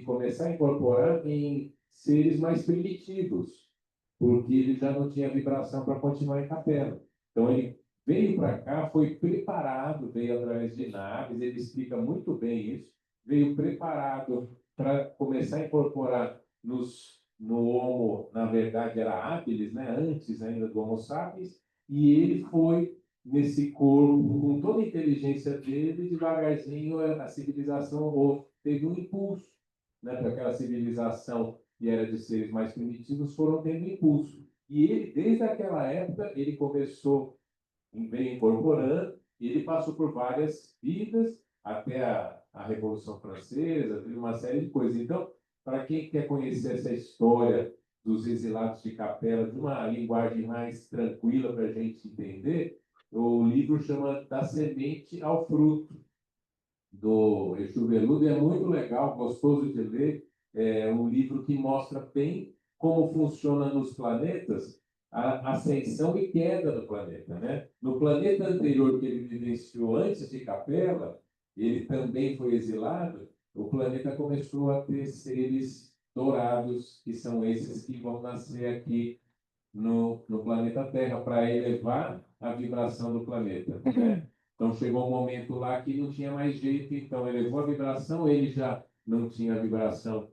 [SPEAKER 3] começar a incorporar em seres mais primitivos, porque ele já não tinha vibração para continuar em Capela. Então ele veio para cá, foi preparado, veio através de naves, ele explica muito bem isso, veio preparado para começar a incorporar no Homo, na verdade era habilis, né, antes ainda do Homo sapiens, e ele foi nesse corpo, com toda a inteligência dele, devagarzinho a civilização teve um impulso, né, para aquela civilização que era de seres mais primitivos, foram tendo impulso. E ele, desde aquela época, ele começou, veio incorporando, e ele passou por várias vidas, até a Revolução Francesa, teve uma série de coisas. Então, para quem quer conhecer essa história dos exilados de Capela, de uma linguagem mais tranquila para a gente entender, o livro chama Da Semente ao Fruto, do Exu Veludo, e é muito legal, gostoso de ler. É um livro que mostra bem como funciona nos planetas a ascensão e queda do planeta, né? No planeta anterior que ele vivenciou antes de Capela, ele também foi exilado, o planeta começou a ter seres dourados, que são esses que vão nascer aqui no planeta Terra, para elevar a vibração do planeta, né? Então chegou um momento lá que não tinha mais jeito, então elevou a vibração, ele já não tinha vibração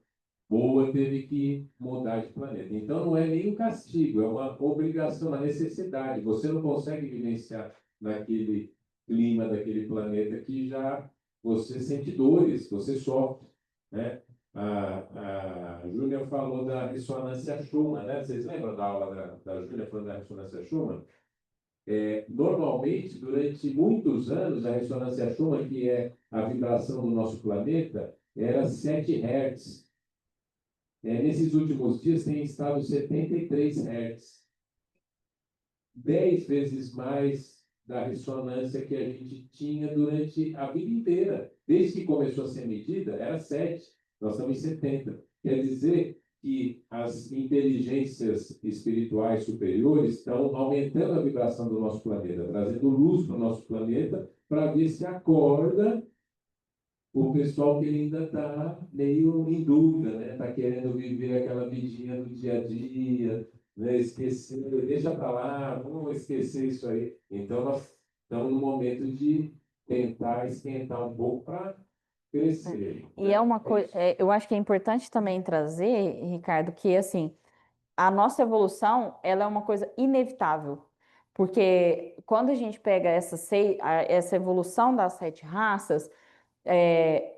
[SPEAKER 3] boa, teve que mudar de planeta. Então não é nem um castigo, é uma obrigação, uma necessidade. Você não consegue vivenciar naquele clima daquele planeta que já você sente dores, você sofre, né? A Júlia falou da ressonância Schumann, né? Vocês lembram da aula da Júlia falando da ressonância Schumann? Normalmente, durante muitos anos, a ressonância Schumann, que é a vibração do nosso planeta, era 7 Hz. Nesses últimos dias tem estado 73 Hz. 10 vezes mais da ressonância que a gente tinha durante a vida inteira. Desde que começou a ser medida, era 7. Nós estamos em 70. Quer dizer que as inteligências espirituais superiores estão aumentando a vibração do nosso planeta, trazendo luz para o nosso planeta, para ver se acorda o pessoal que ainda está meio em dúvida, né? Está querendo viver aquela vidinha do dia a dia, né? Esquecer, deixa para lá, vamos esquecer isso aí. Então, nós estamos no momento de tentar esquentar um pouco para crescer.
[SPEAKER 4] E é uma coisa, eu acho que é importante também trazer, Ricardo, que assim, a nossa evolução, ela é uma coisa inevitável. Porque quando a gente pega essa evolução das 7 raças, é,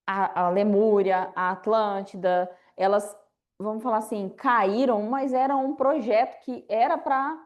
[SPEAKER 4] a Lemúria, a Atlântida, elas, vamos falar assim, caíram, mas era um projeto que era para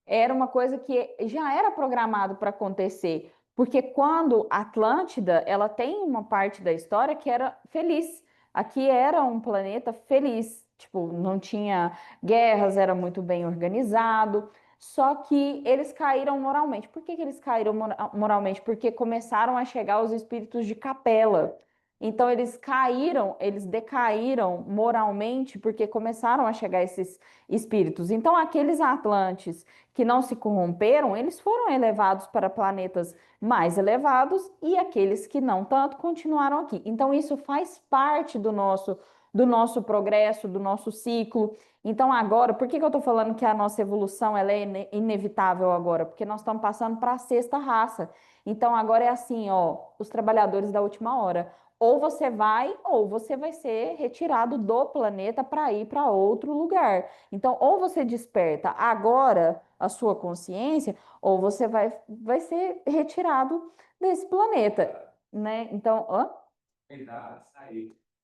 [SPEAKER 4] era uma coisa que já era programado para acontecer, porque quando a Atlântida, ela tem uma parte da história que era feliz. Aqui era um planeta feliz, tipo, não tinha guerras, era muito bem organizado. Só que eles caíram moralmente. Por que que eles caíram moralmente? Porque começaram a chegar os espíritos de Capela. Então eles caíram, eles decaíram moralmente porque começaram a chegar esses espíritos. Então aqueles Atlantes que não se corromperam, eles foram elevados para planetas mais elevados e aqueles que não tanto continuaram aqui. Então isso faz parte do nosso progresso, do nosso ciclo. Então agora, por que que eu estou falando que a nossa evolução ela é inevitável agora? Porque nós estamos passando para a 6ª raça. Então agora é assim, ó, os trabalhadores da última hora. Ou você vai ser retirado do planeta para ir para outro lugar. Então, ou você desperta agora a sua consciência, ou você vai ser retirado desse planeta, né? Então,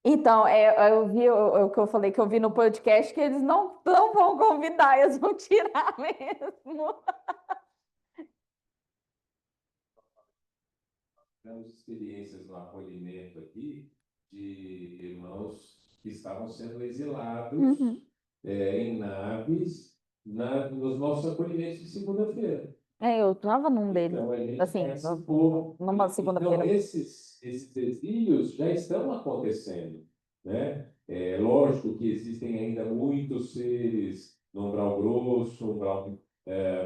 [SPEAKER 4] então eu vi o que eu falei que eu vi no podcast que eles não vão convidar, eles vão tirar mesmo.
[SPEAKER 3] Temos experiências no acolhimento aqui de irmãos que estavam sendo exilados
[SPEAKER 4] Uhum.
[SPEAKER 3] em naves nos nossos acolhimentos de segunda-feira.
[SPEAKER 4] Eu estava num deles,
[SPEAKER 3] Então, a gente
[SPEAKER 4] assim,
[SPEAKER 3] participou.
[SPEAKER 4] numa
[SPEAKER 3] Então,
[SPEAKER 4] segunda-feira.
[SPEAKER 3] esses exílios já estão acontecendo, né? É lógico que existem ainda muitos seres no umbral grosso, umbral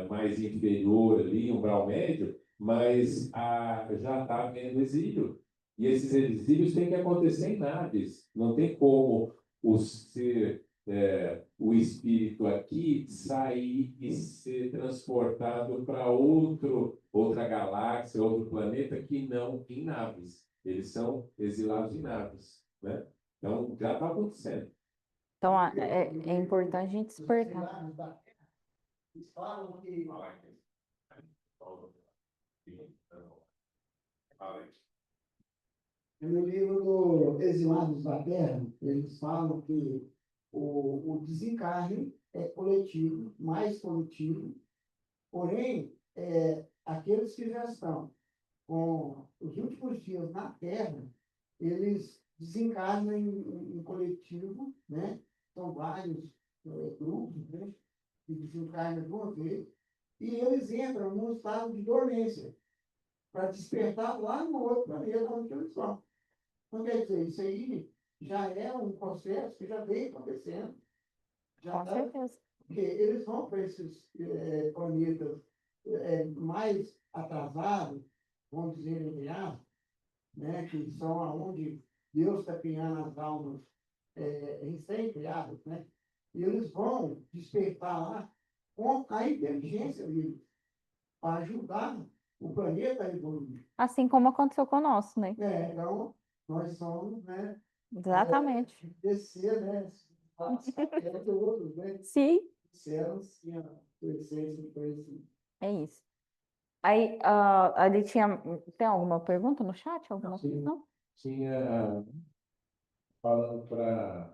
[SPEAKER 3] mais inferior ali, umbral médio, mas já está havendo exílio. E esses exílios têm que acontecer em naves. Não tem como o espírito aqui sair e ser transportado para outra galáxia, outro planeta, que não em naves. Eles são exilados em naves, né? Então, já está acontecendo.
[SPEAKER 4] Então, é importante a gente despertar.
[SPEAKER 5] Eles falam que no livro do Exilados da Terra, eles falam que o desencarne é coletivo, mais coletivo, porém, aqueles que já estão com os últimos dias na Terra, eles desencarnam em coletivo, né? São vários grupos, né? Que desencarnam de uma vez, e eles entram num estado de dormência, para despertar lá no outro planeta onde eles estão. Então, quer dizer, isso aí já é um processo que já vem acontecendo.
[SPEAKER 4] Com certeza.
[SPEAKER 5] Porque eles vão para esses planetas mais atrasados, vamos dizer, entre aspas, né, que são aonde Deus está criando as almas recém-criadas, né? E eles vão despertar lá com a inteligência deles. para ajudar o planeta a evoluir.
[SPEAKER 4] Assim como aconteceu com o nosso, né?
[SPEAKER 5] Então, nós somos, né,
[SPEAKER 4] Exatamente.
[SPEAKER 5] descer, né, é do outro, né,
[SPEAKER 4] Sim,
[SPEAKER 5] céus e a essência do conhecimento.
[SPEAKER 4] é isso. Aí, ali tinha. Tem alguma pergunta no chat? Alguma coisa? Não?
[SPEAKER 6] Tinha falando para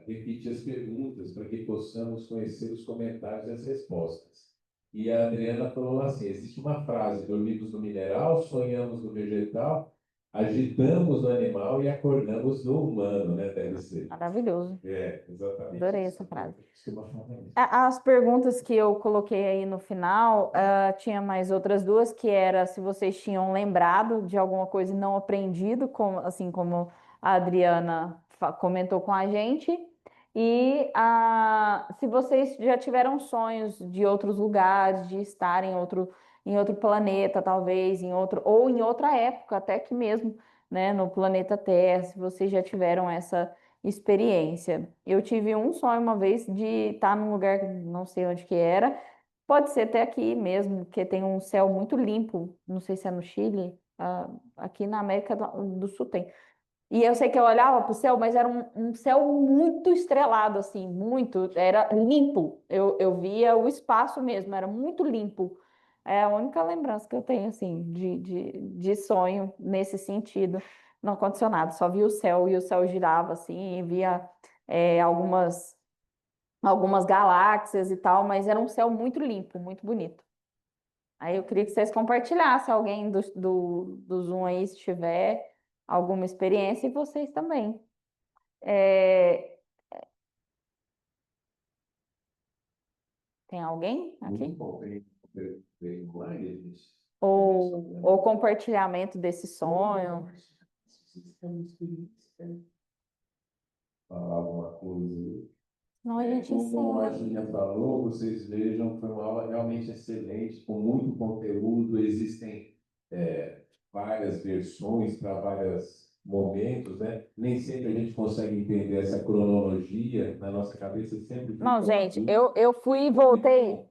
[SPEAKER 6] repetir as perguntas para que possamos conhecer os comentários e as respostas. E a Adriana falou assim: existe uma frase: dormimos no mineral, sonhamos no vegetal, agitamos no animal e acordamos no humano, né? Deve ser.
[SPEAKER 4] Maravilhoso.
[SPEAKER 6] Exatamente.
[SPEAKER 4] Adorei
[SPEAKER 6] isso.
[SPEAKER 4] essa frase.
[SPEAKER 6] Costuma falar isso.
[SPEAKER 4] As perguntas que eu coloquei aí no final, tinha mais outras duas, que era se vocês tinham lembrado de alguma coisa e não aprendido, assim como a Adriana comentou com a gente, e se vocês já tiveram sonhos de outros lugares, de estar em outro planeta, talvez, ou em outra época, até que mesmo, né, no planeta Terra, se vocês já tiveram essa experiência. Eu tive um sonho uma vez de estar num lugar, não sei onde que era, pode ser até aqui mesmo, que tem um céu muito limpo, não sei se é no Chile, aqui na América do Sul tem. E eu sei que eu olhava para o céu, mas era um céu muito estrelado, assim, muito, era limpo. Eu via o espaço mesmo, era muito limpo. É a única lembrança que eu tenho, assim, de sonho nesse sentido. Não aconteceu nada, só via o céu e o céu girava, assim, e via algumas galáxias e tal, mas era um céu muito limpo, muito bonito. Aí eu queria que vocês compartilhassem, alguém do Zoom aí, se tiver alguma experiência, e vocês também. É, Tem alguém
[SPEAKER 6] Muito
[SPEAKER 4] aqui?
[SPEAKER 6] bom. Tem imagens.
[SPEAKER 4] Ou compartilhamento desse sonho?
[SPEAKER 6] Falar alguma coisa.
[SPEAKER 4] Não, a gente
[SPEAKER 6] Como a
[SPEAKER 4] encerra.
[SPEAKER 6] Júlia falou, vocês vejam, foi uma aula realmente excelente, com muito conteúdo. Existem várias versões para vários momentos, né? Nem sempre a gente consegue entender essa cronologia na nossa cabeça, sempre fica
[SPEAKER 4] Não,
[SPEAKER 6] uma
[SPEAKER 4] gente,
[SPEAKER 6] dúvida,
[SPEAKER 4] eu fui e voltei.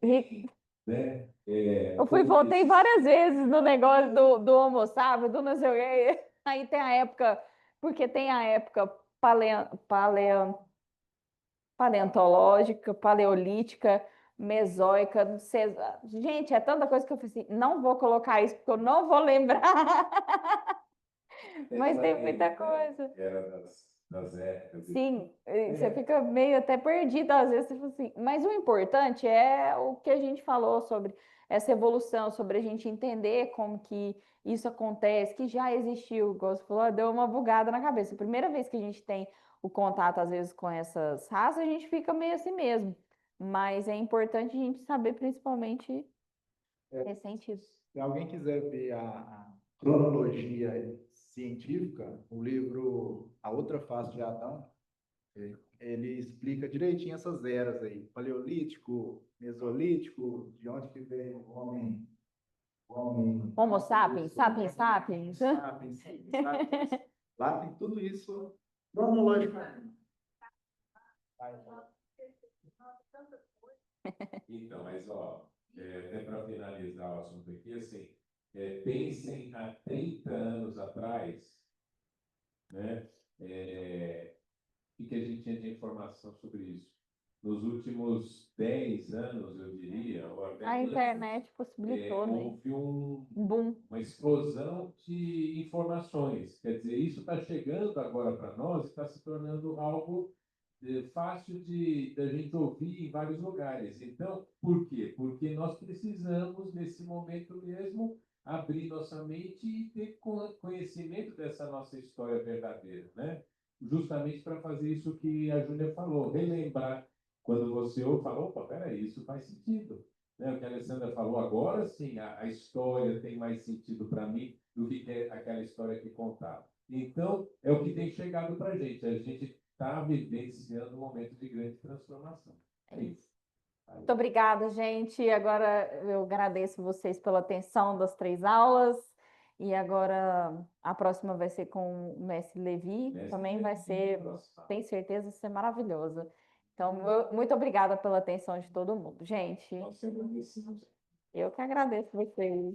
[SPEAKER 6] né?
[SPEAKER 4] Eu fui e voltei várias vezes no negócio do Homo sapiens, do não sei o quê. Aí tem a época, porque tem a época paleontológica, paleolítica, mesoica, gente, é tanta coisa que eu falei assim, não vou colocar isso porque eu não vou lembrar. Mas tem muita coisa.
[SPEAKER 6] Era das épocas.
[SPEAKER 4] Sim, você fica meio até perdido às vezes, você fala assim, mas o importante é o que a gente falou sobre essa evolução, sobre a gente entender como que isso acontece, que já existiu, igual você falou, deu uma bugada na cabeça. A primeira vez que a gente tem o contato, às vezes, com essas raças, a gente fica meio assim mesmo. Mas é importante a gente saber, principalmente, nesse sentido.
[SPEAKER 1] Se alguém quiser ver a cronologia científica, o livro A Outra Face de Adão, ele explica direitinho essas eras aí, paleolítico, mesolítico, de onde que veio o homem,
[SPEAKER 4] Homo sapiens, sapiens, sapiens.
[SPEAKER 1] sapiens. Lá tem tudo isso cronologicamente.
[SPEAKER 6] Então, mas até para finalizar o assunto aqui, assim, pensem há 30 anos atrás, né? O que a gente tinha de informação sobre isso? Nos últimos 10 anos, eu diria, ou até
[SPEAKER 4] A internet possibilitou, né?
[SPEAKER 6] houve
[SPEAKER 4] Boom.
[SPEAKER 6] uma explosão de informações. Quer dizer, isso está chegando agora para nós e está se tornando algo fácil da gente ouvir em vários lugares. Então, por quê? Porque nós precisamos, nesse momento mesmo, abrir nossa mente e ter conhecimento dessa nossa história verdadeira, né? Justamente para fazer isso que a Júlia falou, relembrar. Quando você ouve, fala, opa, peraí, isso faz sentido. Né? O que a Alessandra falou agora, sim, a história tem mais sentido para mim do que aquela história que contava. Então, é o que tem chegado para a gente. A gente está vivenciando um momento de grande transformação. É isso.
[SPEAKER 4] Muito obrigada, gente. Agora eu agradeço vocês pela atenção das 3 aulas. E agora a próxima vai ser com o mestre Levi. Também vai ser, tenho certeza, vai ser maravilhosa. Então, muito obrigada pela atenção de todo mundo, gente.
[SPEAKER 6] Nós agradecemos.
[SPEAKER 4] Eu que agradeço vocês.